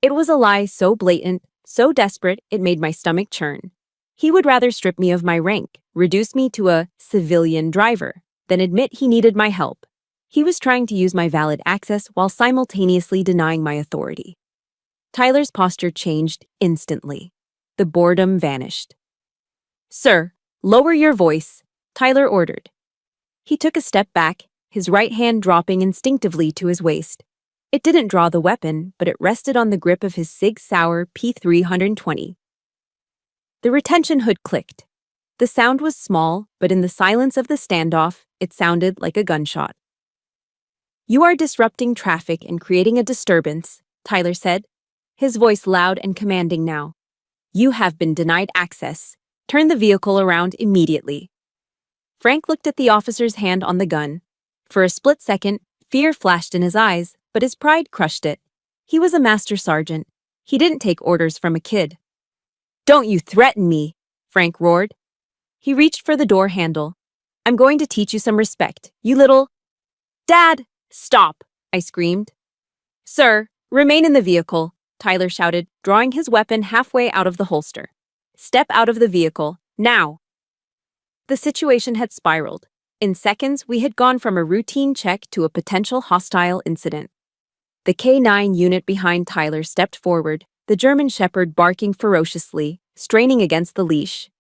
It was a lie so blatant, so desperate, it made my stomach churn. He would rather strip me of my rank, reduce me to a civilian driver, than admit he needed my help. He was trying to use my valid access while simultaneously denying my authority. Tyler's posture changed instantly. The boredom vanished. Sir, lower your voice, Tyler ordered. He took a step back, his right hand dropping instinctively to his waist. It didn't draw the weapon, but it rested on the grip of his Sig Sauer P320. The retention hood clicked. The sound was small, but in the silence of the standoff, it sounded like a gunshot. You are disrupting traffic and creating a disturbance, Tyler said, his voice loud and commanding now. You have been denied access. Turn the vehicle around immediately. Frank looked at the officer's hand on the gun. For a split second, fear flashed in his eyes, but his pride crushed it. He was a master sergeant. He didn't take orders from a kid. Don't you threaten me, Frank roared. He reached for the door handle. I'm going to teach you some respect, you little... Dad, stop, I screamed. Sir, remain in the vehicle, Tyler shouted, drawing his weapon halfway out of the holster. Step out of the vehicle, now. The situation had spiraled. In seconds, we had gone from a routine check to a potential hostile incident. The K-9 unit behind Tyler stepped forward, the German Shepherd barking ferociously, straining against the leash.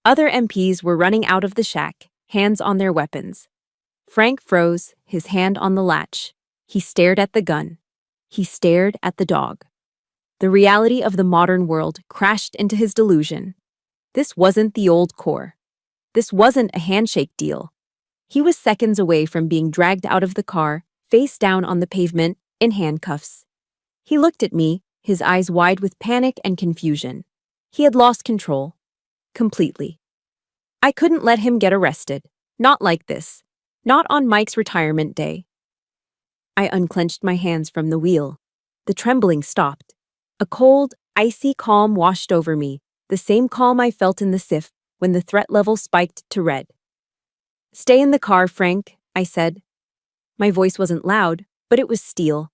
Other MPs were running out of the shack, hands on their weapons. Frank froze, his hand on the latch. He stared at the gun. He stared at the dog. The reality of the modern world crashed into his delusion. This wasn't the old Corps. This wasn't a handshake deal. He was seconds away from being dragged out of the car, face down on the pavement, in handcuffs. He looked at me, his eyes wide with panic and confusion. He had lost control. Completely. I couldn't let him get arrested. Not like this. Not on Mike's retirement day. I unclenched my hands from the wheel. The trembling stopped. A cold, icy calm washed over me, the same calm I felt in the SIF when the threat level spiked to red. Stay in the car, Frank, I said. My voice wasn't loud, but it was steel.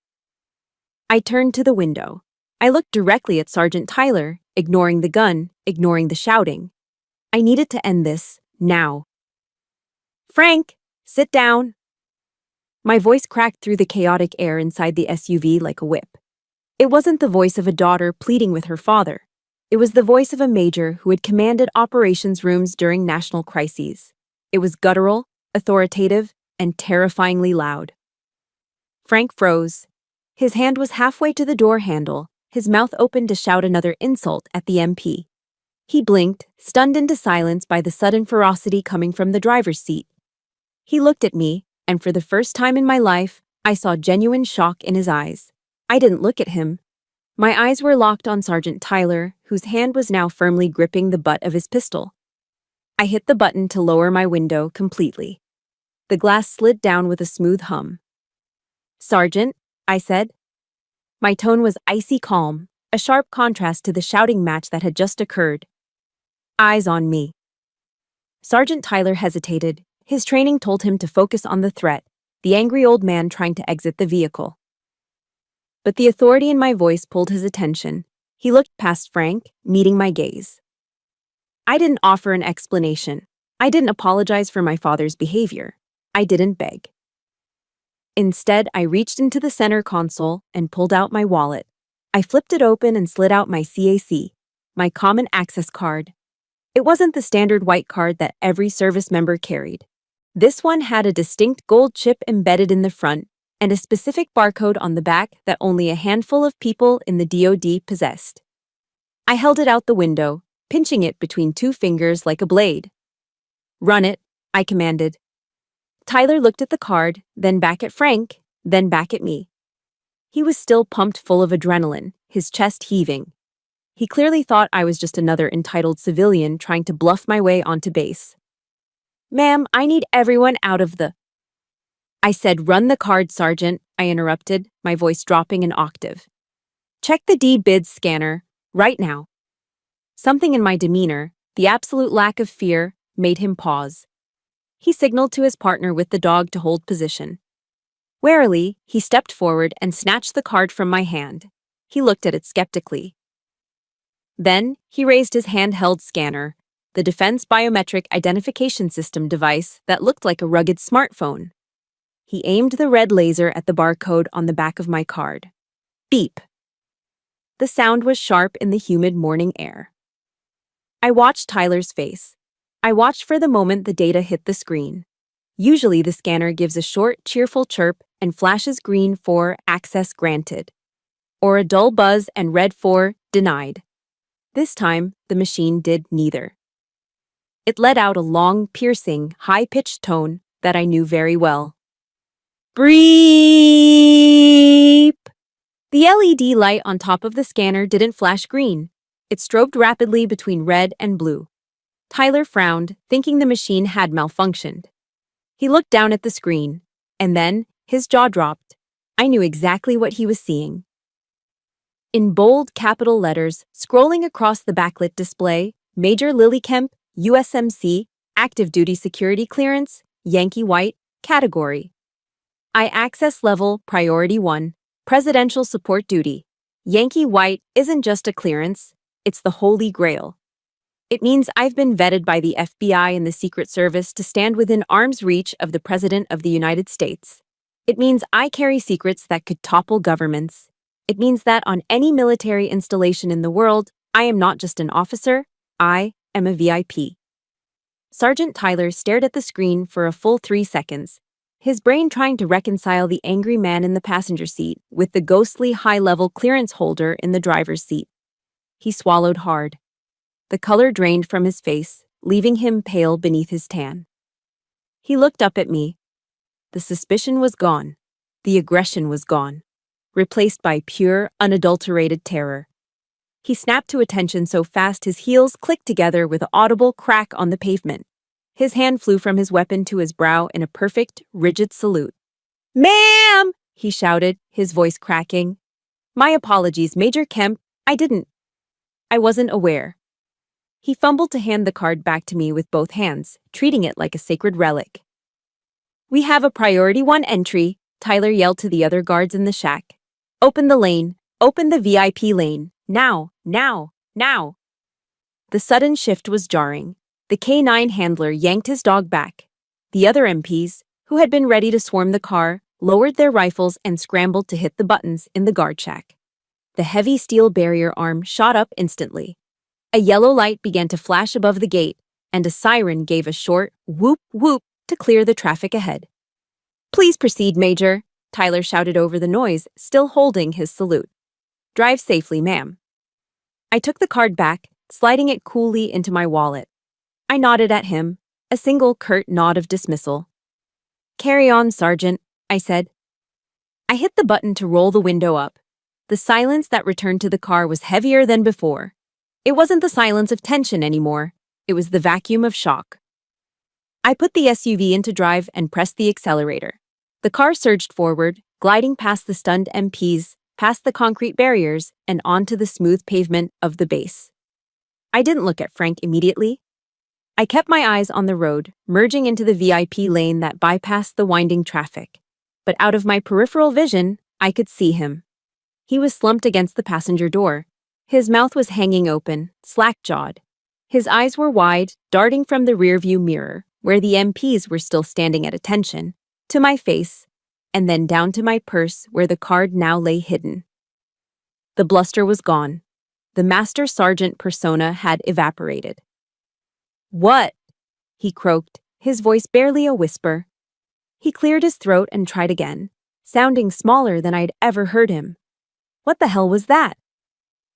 I turned to the window. I looked directly at Sergeant Tyler, ignoring the gun, ignoring the shouting. I needed to end this, now. Frank, sit down. My voice cracked through the chaotic air inside the SUV like a whip. It wasn't the voice of a daughter pleading with her father. It was the voice of a major who had commanded operations rooms during national crises. It was guttural, authoritative, and terrifyingly loud. Frank froze. His hand was halfway to the door handle, his mouth open to shout another insult at the MP. He blinked, stunned into silence by the sudden ferocity coming from the driver's seat. He looked at me, and for the first time in my life, I saw genuine shock in his eyes. I didn't look at him. My eyes were locked on Sergeant Tyler, whose hand was now firmly gripping the butt of his pistol. I hit the button to lower my window completely. The glass slid down with a smooth hum. "Sergeant," I said. My tone was icy calm, a sharp contrast to the shouting match that had just occurred. "Eyes on me." Sergeant Tyler hesitated. His training told him to focus on the threat, the angry old man trying to exit the vehicle. But the authority in my voice pulled his attention. He looked past Frank, meeting my gaze. I didn't offer an explanation. I didn't apologize for my father's behavior. I didn't beg. Instead, I reached into the center console and pulled out my wallet. I flipped it open and slid out my CAC, my common access card. It wasn't the standard white card that every service member carried. This one had a distinct gold chip embedded in the front and a specific barcode on the back that only a handful of people in the DoD possessed. I held it out the window, pinching it between two fingers like a blade. "Run it," I commanded. Tyler looked at the card, then back at Frank, then back at me. He was still pumped full of adrenaline, his chest heaving. He clearly thought I was just another entitled civilian trying to bluff my way onto base. "Ma'am, I need everyone out of the—" I said, "Run the card, Sergeant," I interrupted, my voice dropping an octave. "Check the D-bids scanner, right now." Something in my demeanor, the absolute lack of fear, made him pause. He signaled to his partner with the dog to hold position. Warily, he stepped forward and snatched the card from my hand. He looked at it skeptically. Then, he raised his handheld scanner, the Defense Biometric Identification System device that looked like a rugged smartphone. He aimed the red laser at the barcode on the back of my card. Beep. The sound was sharp in the humid morning air. I watched Tyler's face. I watched for the moment the data hit the screen. Usually the scanner gives a short, cheerful chirp and flashes green for access granted, or a dull buzz and red for denied. This time, the machine did neither. It let out a long, piercing, high-pitched tone that I knew very well. Breep! The LED light on top of the scanner didn't flash green. It strobed rapidly between red and blue. Tyler frowned, thinking the machine had malfunctioned. He looked down at the screen, and then his jaw dropped. I knew exactly what he was seeing. In bold capital letters, scrolling across the backlit display, Major Lily Kemp, USMC, Active Duty Security Clearance, Yankee White, Category. I access level Priority 1, Presidential Support Duty. Yankee White isn't just a clearance, it's the Holy Grail. It means I've been vetted by the FBI and the Secret Service to stand within arm's reach of the President of the United States. It means I carry secrets that could topple governments. It means that on any military installation in the world, I am not just an officer, I am a VIP. Sergeant Tyler stared at the screen for a full 3 seconds, his brain trying to reconcile the angry man in the passenger seat with the ghostly high-level clearance holder in the driver's seat. He swallowed hard. The color drained from his face, leaving him pale beneath his tan. He looked up at me. The suspicion was gone. The aggression was gone, replaced by pure, unadulterated terror. He snapped to attention so fast his heels clicked together with an audible crack on the pavement. His hand flew from his weapon to his brow in a perfect, rigid salute. "Ma'am!" he shouted, his voice cracking. "My apologies, Major Kemp. I wasn't aware." He fumbled to hand the card back to me with both hands, treating it like a sacred relic. "We have a Priority 1 entry," Tyler yelled to the other guards in the shack. "Open the lane. Open the VIP lane. Now, now, now. The sudden shift was jarring. The K9 handler yanked his dog back. The other MPs, who had been ready to swarm the car, lowered their rifles and scrambled to hit the buttons in the guard shack. The heavy steel barrier arm shot up instantly. A yellow light began to flash above the gate, and a siren gave a short whoop whoop to clear the traffic ahead. "Please proceed, Major," Tyler shouted over the noise, still holding his salute. "Drive safely, ma'am." I took the card back, sliding it coolly into my wallet. I nodded at him, a single curt nod of dismissal. "Carry on, Sergeant," I said. I hit the button to roll the window up. The silence that returned to the car was heavier than before. It wasn't the silence of tension anymore. It was the vacuum of shock. I put the SUV into drive and pressed the accelerator. The car surged forward, gliding past the stunned MPs, past the concrete barriers, and onto the smooth pavement of the base. I didn't look at Frank immediately. I kept my eyes on the road, merging into the VIP lane that bypassed the winding traffic. But out of my peripheral vision, I could see him. He was slumped against the passenger door. His mouth was hanging open, slack-jawed. His eyes were wide, darting from the rearview mirror, where the MPs were still standing at attention, to my face, and then down to my purse where the card now lay hidden. The bluster was gone. The Master Sergeant persona had evaporated. "What?" he croaked, his voice barely a whisper. He cleared his throat and tried again, sounding smaller than I'd ever heard him. "What the hell was that?"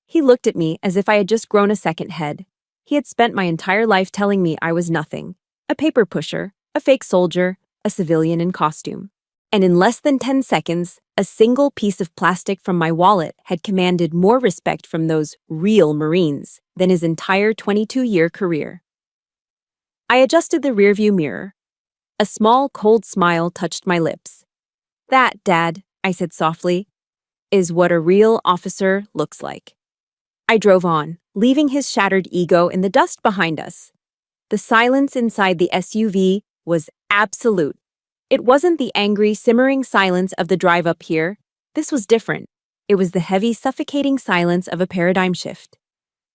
He looked at me as if I had just grown a second head. He had spent my entire life telling me I was nothing, a paper pusher, a fake soldier, a civilian in costume. And in less than 10 seconds, a single piece of plastic from my wallet had commanded more respect from those real Marines than his entire 22-year career. I adjusted the rearview mirror. A small, cold smile touched my lips. "That, Dad," I said softly, "is what a real officer looks like." I drove on, leaving his shattered ego in the dust behind us. The silence inside the SUV was absolute. It wasn't the angry, simmering silence of the drive up here. This was different. It was the heavy, suffocating silence of a paradigm shift.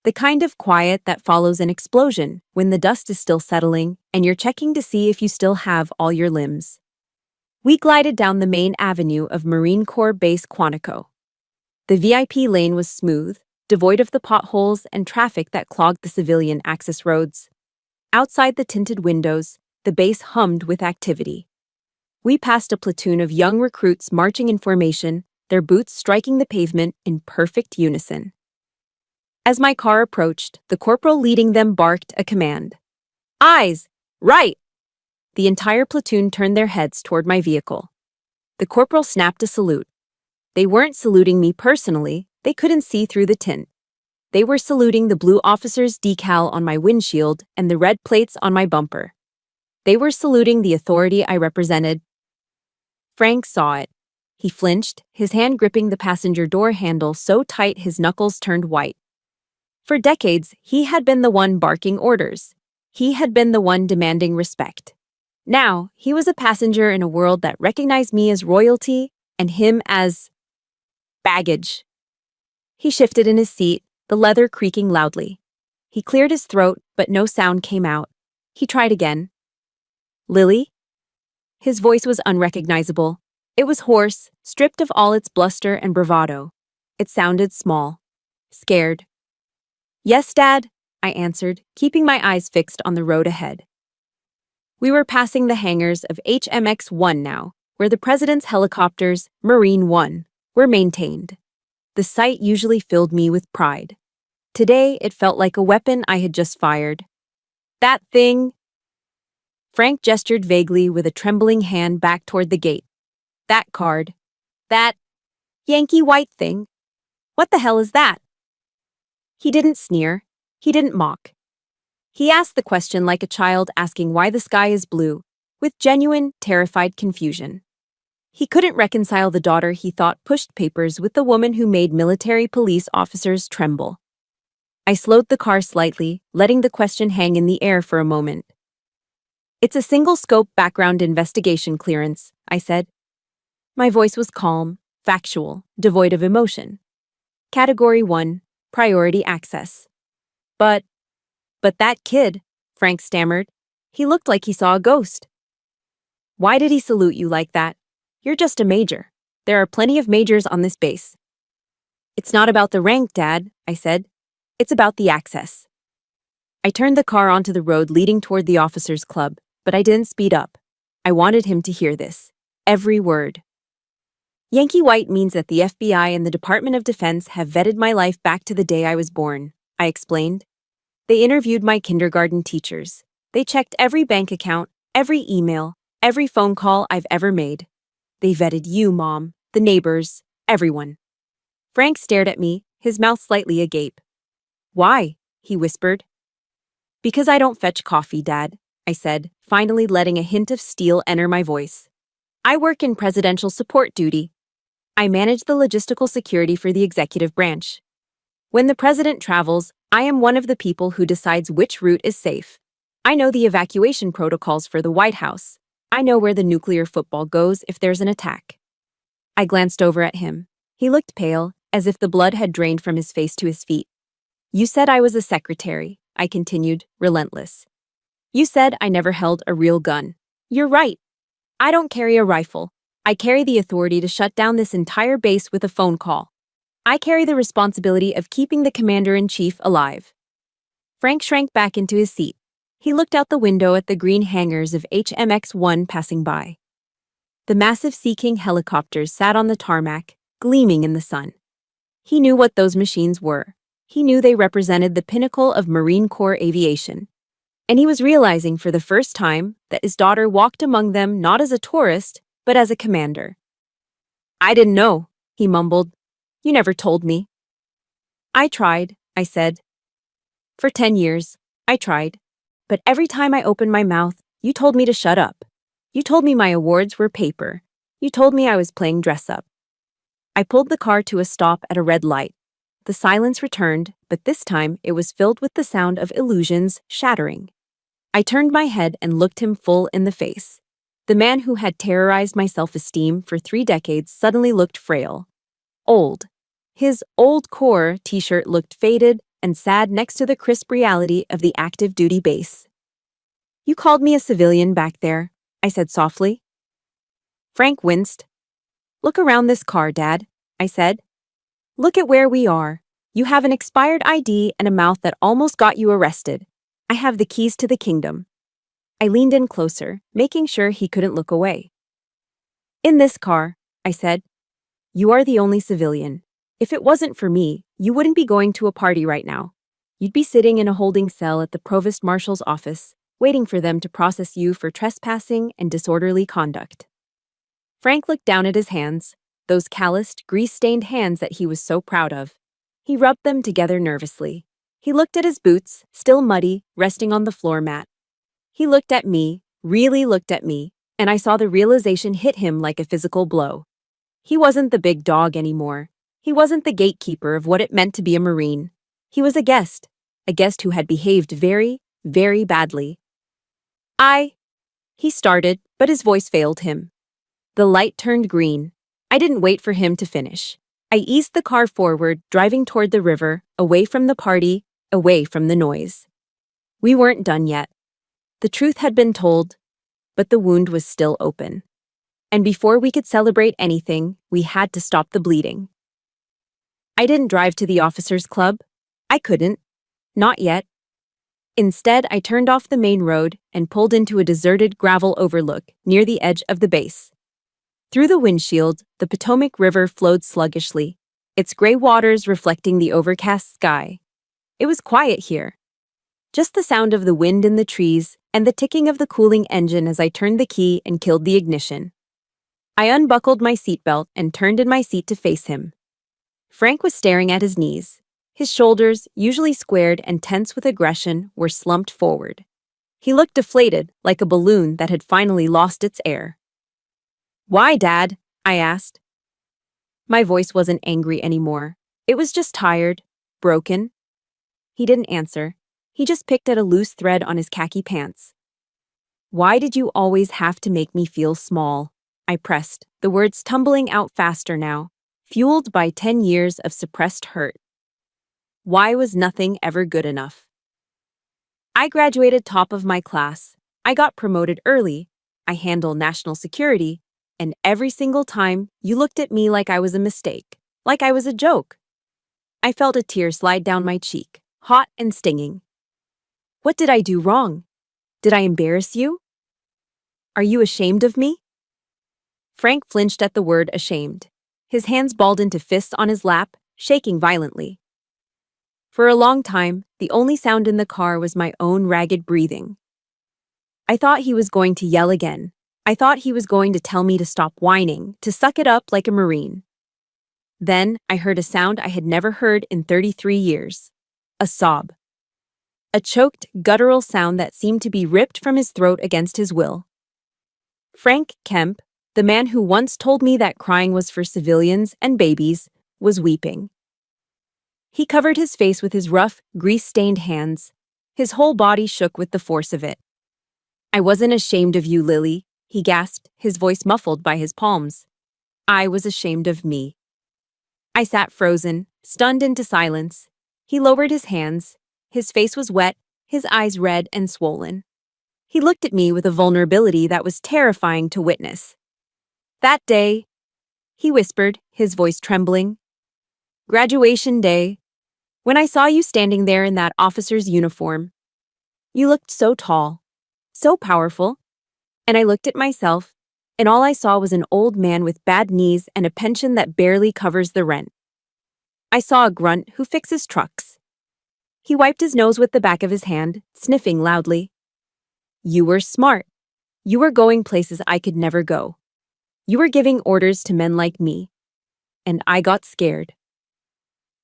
The kind of quiet that follows an explosion when the dust is still settling and you're checking to see if you still have all your limbs. We glided down the main avenue of Marine Corps Base Quantico. The VIP lane was smooth, devoid of the potholes and traffic that clogged the civilian access roads. Outside the tinted windows, the base hummed with activity. We passed a platoon of young recruits marching in formation, their boots striking the pavement in perfect unison. As my car approached, the corporal leading them barked a command. "Eyes! Right!" The entire platoon turned their heads toward my vehicle. The corporal snapped a salute. They weren't saluting me personally. They couldn't see through the tint. They were saluting the blue officer's decal on my windshield and the red plates on my bumper. They were saluting the authority I represented. Frank saw it. He flinched, his hand gripping the passenger door handle so tight his knuckles turned white. For decades, he had been the one barking orders. He had been the one demanding respect. Now, he was a passenger in a world that recognized me as royalty and him as baggage. He shifted in his seat, the leather creaking loudly. He cleared his throat, but no sound came out. He tried again. "Lily?" His voice was unrecognizable. It was hoarse, stripped of all its bluster and bravado. It sounded small, scared. "Yes, Dad," I answered, keeping my eyes fixed on the road ahead. We were passing the hangars of HMX-1 now, where the President's helicopters, Marine One, were maintained. The sight usually filled me with pride. Today, it felt like a weapon I had just fired. "That thing..." Frank gestured vaguely with a trembling hand back toward the gate. "That card. That Yankee white thing. What the hell is that?" He didn't sneer. He didn't mock. He asked the question like a child asking why the sky is blue, with genuine, terrified confusion. He couldn't reconcile the daughter he thought pushed papers with the woman who made military police officers tremble. I slowed the car slightly, letting the question hang in the air for a moment. "It's a single-scope background investigation clearance," I said. My voice was calm, factual, devoid of emotion. Category 1, Priority Access. But that kid, Frank stammered. He looked like he saw a ghost. Why did he salute you like that? You're just a major. There are plenty of majors on this base. It's not about the rank, Dad, I said. It's about the access. I turned the car onto the road leading toward the officers' club, but I didn't speed up. I wanted him to hear this. Every word. Yankee White means that the FBI and the Department of Defense have vetted my life back to the day I was born, I explained. They interviewed my kindergarten teachers. They checked every bank account, every email, every phone call I've ever made. They vetted you, Mom, the neighbors, everyone. Frank stared at me, his mouth slightly agape. Why? He whispered. Because I don't fetch coffee, Dad, I said, finally letting a hint of steel enter my voice. I work in presidential support duty. I manage the logistical security for the executive branch. When the president travels, I am one of the people who decides which route is safe. I know the evacuation protocols for the White House. I know where the nuclear football goes if there's an attack. I glanced over at him. He looked pale, as if the blood had drained from his face to his feet. You said I was a secretary, I continued, relentless. You said I never held a real gun. You're right. I don't carry a rifle. I carry the authority to shut down this entire base with a phone call. I carry the responsibility of keeping the commander-in-chief alive. Frank shrank back into his seat. He looked out the window at the green hangars of HMX-1 passing by. The massive Sea King helicopters sat on the tarmac, gleaming in the sun. He knew what those machines were. He knew they represented the pinnacle of Marine Corps aviation. And he was realizing for the first time that his daughter walked among them not as a tourist, but as a commander. I didn't know, he mumbled. You never told me. I tried, I said. For 10 years, I tried. But every time I opened my mouth, you told me to shut up. You told me my awards were paper. You told me I was playing dress-up. I pulled the car to a stop at a red light. The silence returned, but this time it was filled with the sound of illusions shattering. I turned my head and looked him full in the face. The man who had terrorized my self-esteem for 3 decades suddenly looked frail. Old. His Old Corps t-shirt looked faded and sad next to the crisp reality of the active duty base. You called me a civilian back there, I said softly. Frank winced. Look around this car, Dad, I said. Look at where we are. You have an expired ID and a mouth that almost got you arrested. I have the keys to the kingdom. I leaned in closer, making sure he couldn't look away. In this car, I said, you are the only civilian. If it wasn't for me, you wouldn't be going to a party right now. You'd be sitting in a holding cell at the provost marshal's office, waiting for them to process you for trespassing and disorderly conduct. Frank looked down at his hands, those calloused, grease-stained hands that he was so proud of. He rubbed them together nervously. He looked at his boots, still muddy, resting on the floor mat. He looked at me, really looked at me, and I saw the realization hit him like a physical blow. He wasn't the big dog anymore. He wasn't the gatekeeper of what it meant to be a Marine. He was a guest who had behaved very, very badly. He started, but his voice failed him. The light turned green. I didn't wait for him to finish. I eased the car forward, driving toward the river, away from the party, away from the noise. We weren't done yet. The truth had been told, but the wound was still open. And before we could celebrate anything, we had to stop the bleeding. I didn't drive to the officers' club. I couldn't. Not yet. Instead, I turned off the main road and pulled into a deserted gravel overlook near the edge of the base. Through the windshield, the Potomac River flowed sluggishly, its gray waters reflecting the overcast sky. It was quiet here. Just the sound of the wind in the trees and the ticking of the cooling engine as I turned the key and killed the ignition. I unbuckled my seatbelt and turned in my seat to face him. Frank was staring at his knees. His shoulders, usually squared and tense with aggression, were slumped forward. He looked deflated, like a balloon that had finally lost its air. Why, Dad? I asked. My voice wasn't angry anymore. It was just tired, broken. He didn't answer. He just picked at a loose thread on his khaki pants. Why did you always have to make me feel small? I pressed, the words tumbling out faster now. fueled by 10 years of suppressed hurt. Why was nothing ever good enough? I graduated top of my class. I got promoted early. I handle national security. And every single time, you looked at me like I was a mistake, like I was a joke. I felt a tear slide down my cheek, hot and stinging. What did I do wrong? Did I embarrass you? Are you ashamed of me? Frank flinched at the word ashamed. His hands balled into fists on his lap, shaking violently. For a long time, the only sound in the car was my own ragged breathing. I thought he was going to yell again. I thought he was going to tell me to stop whining, to suck it up like a Marine. Then I heard a sound I had never heard in 33 years. A sob. A choked, guttural sound that seemed to be ripped from his throat against his will. Frank Kemp, the man who once told me that crying was for civilians and babies, was weeping. He covered his face with his rough, grease-stained hands. His whole body shook with the force of it. I wasn't ashamed of you, Lily, he gasped, his voice muffled by his palms. I was ashamed of me. I sat frozen, stunned into silence. He lowered his hands. His face was wet, his eyes red and swollen. He looked at me with a vulnerability that was terrifying to witness. That day, he whispered, his voice trembling. Graduation day. When I saw you standing there in that officer's uniform, you looked so tall, so powerful, and I looked at myself, and all I saw was an old man with bad knees and a pension that barely covers the rent. I saw a grunt who fixes trucks. He wiped his nose with the back of his hand, sniffing loudly. You were smart. You were going places I could never go. You were giving orders to men like me. And I got scared.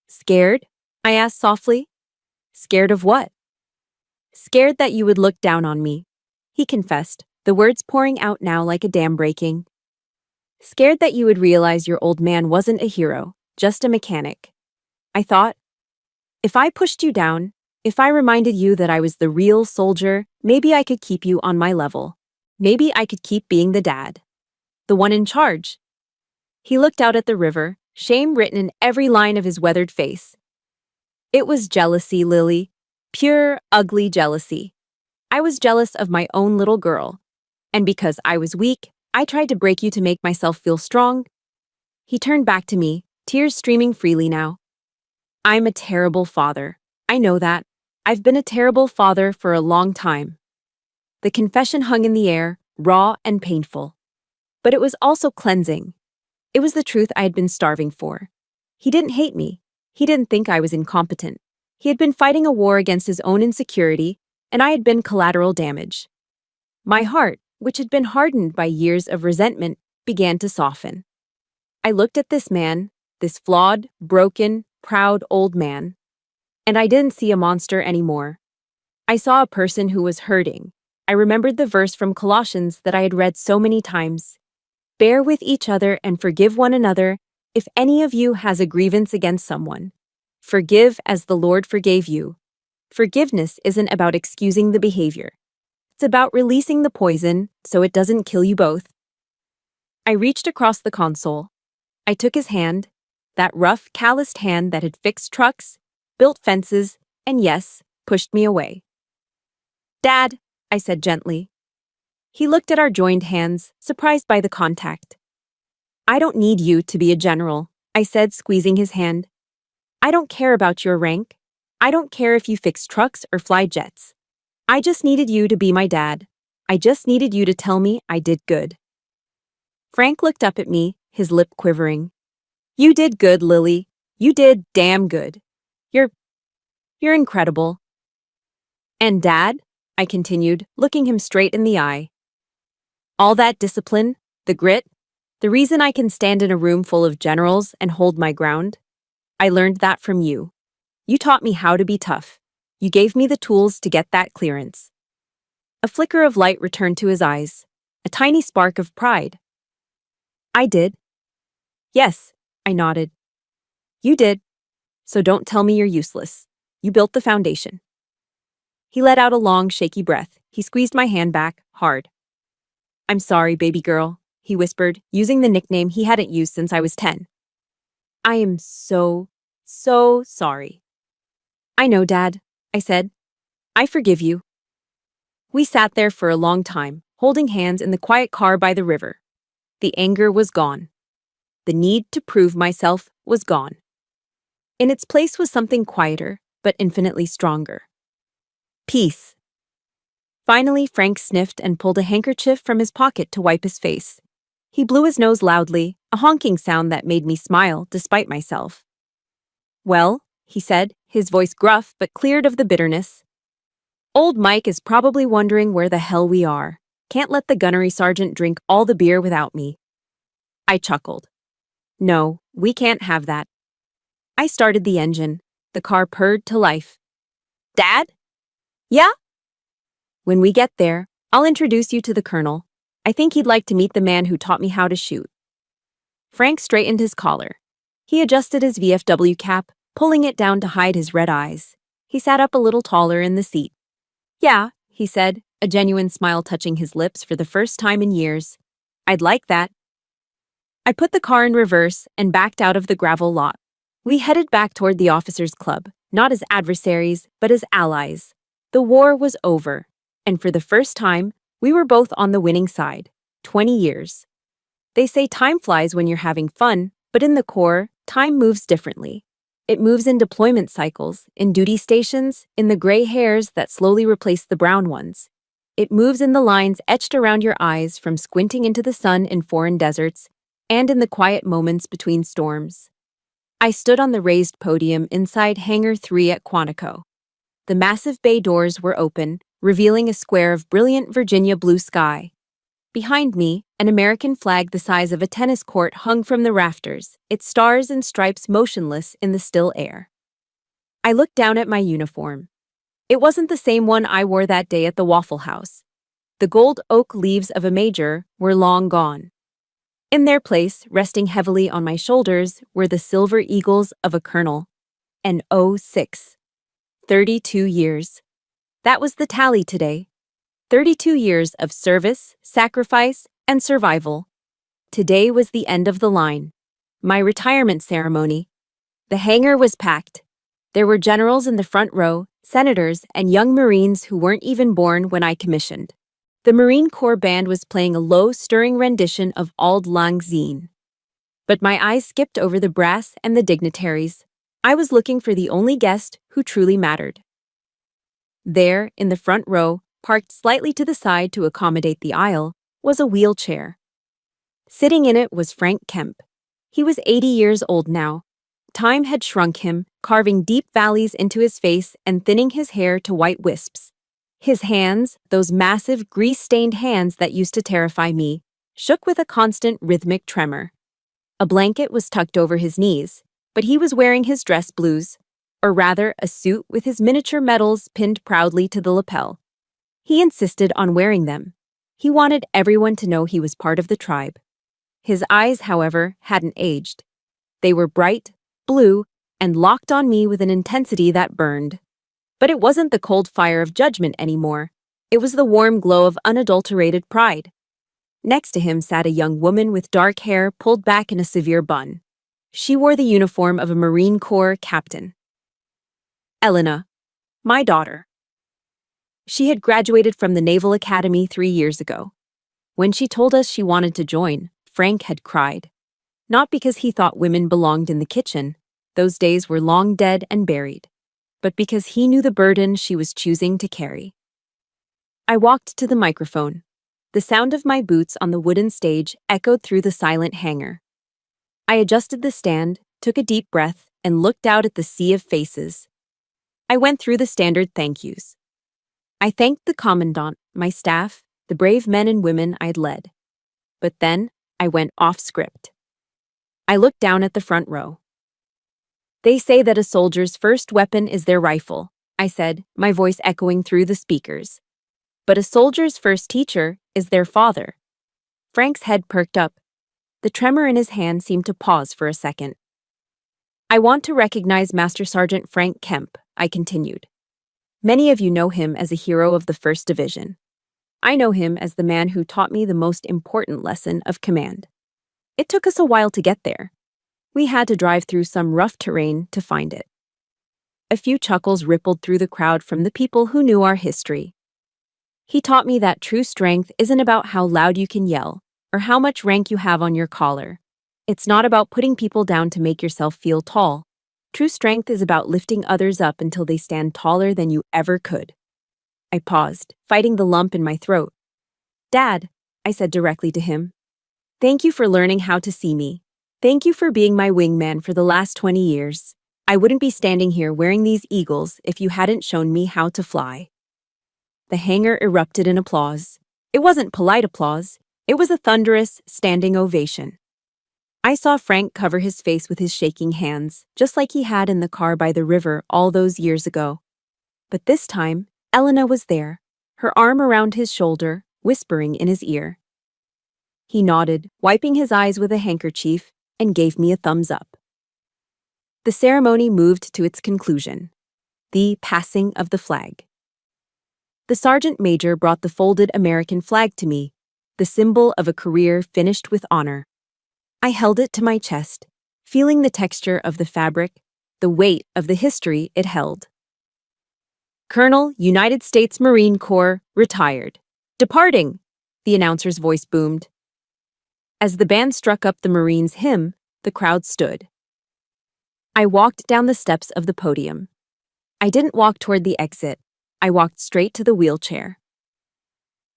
Scared? I asked softly. Scared of what? Scared that you would look down on me, he confessed, the words pouring out now like a dam breaking. Scared that you would realize your old man wasn't a hero, just a mechanic. I thought, if I pushed you down, if I reminded you that I was the real soldier, maybe I could keep you on my level. Maybe I could keep being the dad. The one in charge. He looked out at the river, shame written in every line of his weathered face. It was jealousy, Lily. Pure, ugly jealousy. I was jealous of my own little girl. And because I was weak, I tried to break you to make myself feel strong. He turned back to me, tears streaming freely now. I'm a terrible father. I know that. I've been a terrible father for a long time. The confession hung in the air, raw and painful. But it was also cleansing. It was the truth I had been starving for. He didn't hate me. He didn't think I was incompetent. He had been fighting a war against his own insecurity, and I had been collateral damage. My heart, which had been hardened by years of resentment, began to soften. I looked at this man, this flawed, broken, proud old man, and I didn't see a monster anymore. I saw a person who was hurting. I remembered the verse from Colossians that I had read so many times. Bear with each other and forgive one another if any of you has a grievance against someone. Forgive as the Lord forgave you. Forgiveness isn't about excusing the behavior. It's about releasing the poison so it doesn't kill you both. I reached across the console. I took his hand, that rough, calloused hand that had fixed trucks, built fences, and yes, pushed me away. Dad, I said gently. He looked at our joined hands, surprised by the contact. I don't need you to be a general, I said, squeezing his hand. I don't care about your rank. I don't care if you fix trucks or fly jets. I just needed you to be my dad. I just needed you to tell me I did good. Frank looked up at me, his lip quivering. You did good, Lily. You did damn good. You're incredible. And Dad, I continued, looking him straight in the eye. All that discipline, the grit, the reason I can stand in a room full of generals and hold my ground, I learned that from you. You taught me how to be tough. You gave me the tools to get that clearance. A flicker of light returned to his eyes, a tiny spark of pride. I did. Yes, I nodded. You did. So don't tell me you're useless. You built the foundation. He let out a long, shaky breath. He squeezed my hand back, hard. I'm sorry, baby girl, he whispered, using the nickname he hadn't used since I was 10. I am so sorry. I know, Dad, I said. I forgive you. We sat there for a long time, holding hands in the quiet car by the river. The anger was gone. The need to prove myself was gone. In its place was something quieter, but infinitely stronger. Peace. Finally, Frank sniffed and pulled a handkerchief from his pocket to wipe his face. He blew his nose loudly, a honking sound that made me smile despite myself. Well, he said, his voice gruff but cleared of the bitterness. Old Mike is probably wondering where the hell we are. Can't let the gunnery sergeant drink all the beer without me. I chuckled. No, we can't have that. I started the engine. The car purred to life. Dad? Yeah? When we get there, I'll introduce you to the colonel. I think he'd like to meet the man who taught me how to shoot. Frank straightened his collar. He adjusted his VFW cap, pulling it down to hide his red eyes. He sat up a little taller in the seat. Yeah, he said, a genuine smile touching his lips for the first time in years. I'd like that. I put the car in reverse and backed out of the gravel lot. We headed back toward the officers' club, not as adversaries, but as allies. The war was over, and for the first time, we were both on the winning side. 20 years. They say time flies when you're having fun, but in the Corps, time moves differently. It moves in deployment cycles, in duty stations, in the gray hairs that slowly replace the brown ones. It moves in the lines etched around your eyes from squinting into the sun in foreign deserts, and in the quiet moments between storms. I stood on the raised podium inside Hangar 3 at Quantico. The massive bay doors were open, revealing a square of brilliant Virginia blue sky. Behind me, an American flag the size of a tennis court hung from the rafters, its stars and stripes motionless in the still air. I looked down at my uniform. It wasn't the same one I wore that day at the Waffle House. The gold oak leaves of a major were long gone. In their place, resting heavily on my shoulders, were the silver eagles of a colonel. An 06. 32 years. That was the tally today. 32 years of service, sacrifice, and survival. Today was the end of the line. My retirement ceremony. The hangar was packed. There were generals in the front row, senators, and young Marines who weren't even born when I commissioned. The Marine Corps band was playing a low, stirring rendition of Auld Lang Syne. But my eyes skipped over the brass and the dignitaries. I was looking for the only guest who truly mattered. There, in the front row, parked slightly to the side to accommodate the aisle, was a wheelchair. Sitting in it was Frank Kemp. He was 80 years old now. Time had shrunk him, carving deep valleys into his face and thinning his hair to white wisps. His hands, those massive, grease-stained hands that used to terrify me, shook with a constant rhythmic tremor. A blanket was tucked over his knees, but he was wearing his dress blues, or rather a suit with his miniature medals pinned proudly to the lapel. He insisted on wearing them. He wanted everyone to know he was part of the tribe. His eyes, however, hadn't aged. They were bright, blue, and locked on me with an intensity that burned. But it wasn't the cold fire of judgment anymore. It was the warm glow of unadulterated pride. Next to him sat a young woman with dark hair pulled back in a severe bun. She wore the uniform of a Marine Corps captain. Elena, my daughter. She had graduated from the Naval Academy 3 years ago. When she told us she wanted to join, Frank had cried. Not because he thought women belonged in the kitchen, those days were long dead and buried, but because he knew the burden she was choosing to carry. I walked to the microphone. The sound of my boots on the wooden stage echoed through the silent hangar. I adjusted the stand, took a deep breath, and looked out at the sea of faces. I went through the standard thank yous. I thanked the commandant, my staff, the brave men and women I'd led. But then I went off script. I looked down at the front row. They say that a soldier's first weapon is their rifle, I said, my voice echoing through the speakers. But a soldier's first teacher is their father. Frank's head perked up. The tremor in his hand seemed to pause for a second. I want to recognize Master Sergeant Frank Kemp, I continued. Many of you know him as a hero of the 1st Division. I know him as the man who taught me the most important lesson of command. It took us a while to get there. We had to drive through some rough terrain to find it. A few chuckles rippled through the crowd from the people who knew our history. He taught me that true strength isn't about how loud you can yell or how much rank you have on your collar. It's not about putting people down to make yourself feel tall. True strength is about lifting others up until they stand taller than you ever could. I paused, fighting the lump in my throat. Dad, I said directly to him, thank you for learning how to see me. Thank you for being my wingman for the last 20 years. I wouldn't be standing here wearing these eagles if you hadn't shown me how to fly. The hangar erupted in applause. It wasn't polite applause. It was a thunderous, standing ovation. I saw Frank cover his face with his shaking hands, just like he had in the car by the river all those years ago. But this time, Elena was there, her arm around his shoulder, whispering in his ear. He nodded, wiping his eyes with a handkerchief, and gave me a thumbs up. The ceremony moved to its conclusion, the passing of the flag. The sergeant major brought the folded American flag to me, the symbol of a career finished with honor. I held it to my chest, feeling the texture of the fabric, the weight of the history it held. Colonel, United States Marine Corps, retired. Departing, the announcer's voice boomed. As the band struck up the Marines' hymn, the crowd stood. I walked down the steps of the podium. I didn't walk toward the exit. I walked straight to the wheelchair.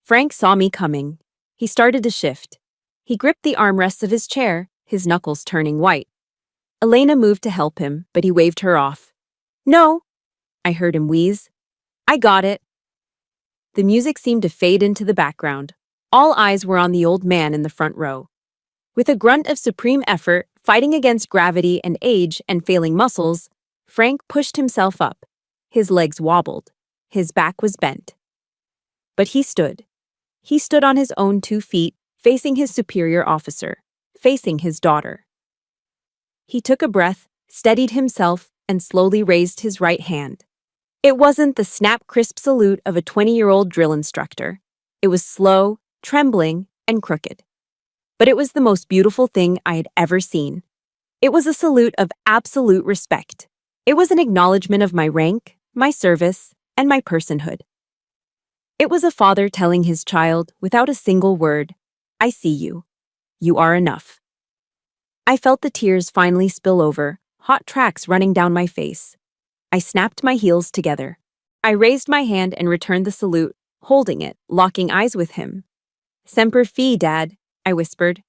Frank saw me coming. He started to shift. He gripped the armrests of his chair, his knuckles turning white. Elena moved to help him, but he waved her off. No, I heard him wheeze. I got it. The music seemed to fade into the background. All eyes were on the old man in the front row. With a grunt of supreme effort, fighting against gravity and age and failing muscles, Frank pushed himself up. His legs wobbled. His back was bent. But he stood. He stood on his own 2 feet, facing his superior officer, facing his daughter. He took a breath, steadied himself, and slowly raised his right hand. It wasn't the snap-crisp salute of a 20-year-old drill instructor. It was slow, trembling, and crooked. But it was the most beautiful thing I had ever seen. It was a salute of absolute respect. It was an acknowledgement of my rank, my service, and my personhood. It was a father telling his child, without a single word, I see you. You are enough. I felt the tears finally spill over, hot tracks running down my face. I snapped my heels together. I raised my hand and returned the salute, holding it, locking eyes with him. Semper Fi, Dad, I whispered.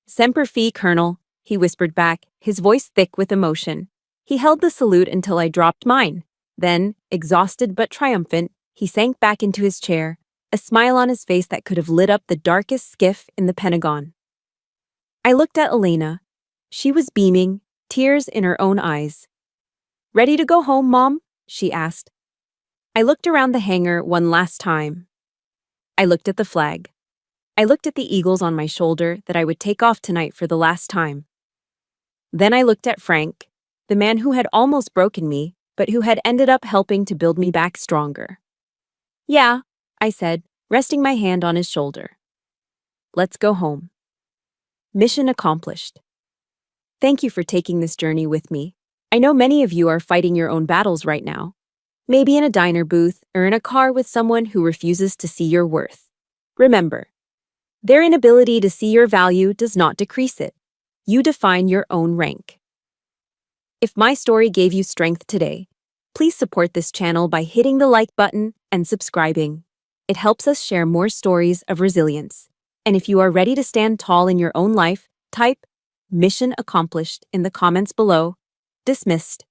Semper Fi, Colonel, he whispered back, his voice thick with emotion. He held the salute until I dropped mine. Then, exhausted but triumphant, he sank back into his chair, a smile on his face that could have lit up the darkest skiff in the Pentagon. I looked at Elena. She was beaming, tears in her own eyes. Ready to go home, Mom? She asked. I looked around the hangar one last time. I looked at the flag. I looked at the eagles on my shoulder that I would take off tonight for the last time. Then I looked at Frank, the man who had almost broken me, but who had ended up helping to build me back stronger. Yeah, I said, resting my hand on his shoulder. Let's go home. Mission accomplished. Thank you for taking this journey with me. I know many of you are fighting your own battles right now. Maybe in a diner booth or in a car with someone who refuses to see your worth. Remember, their inability to see your value does not decrease it. You define your own rank. If my story gave you strength today, please support this channel by hitting the like button and subscribing. It helps us share more stories of resilience. And if you are ready to stand tall in your own life, type "Mission accomplished" in the comments below. Dismissed.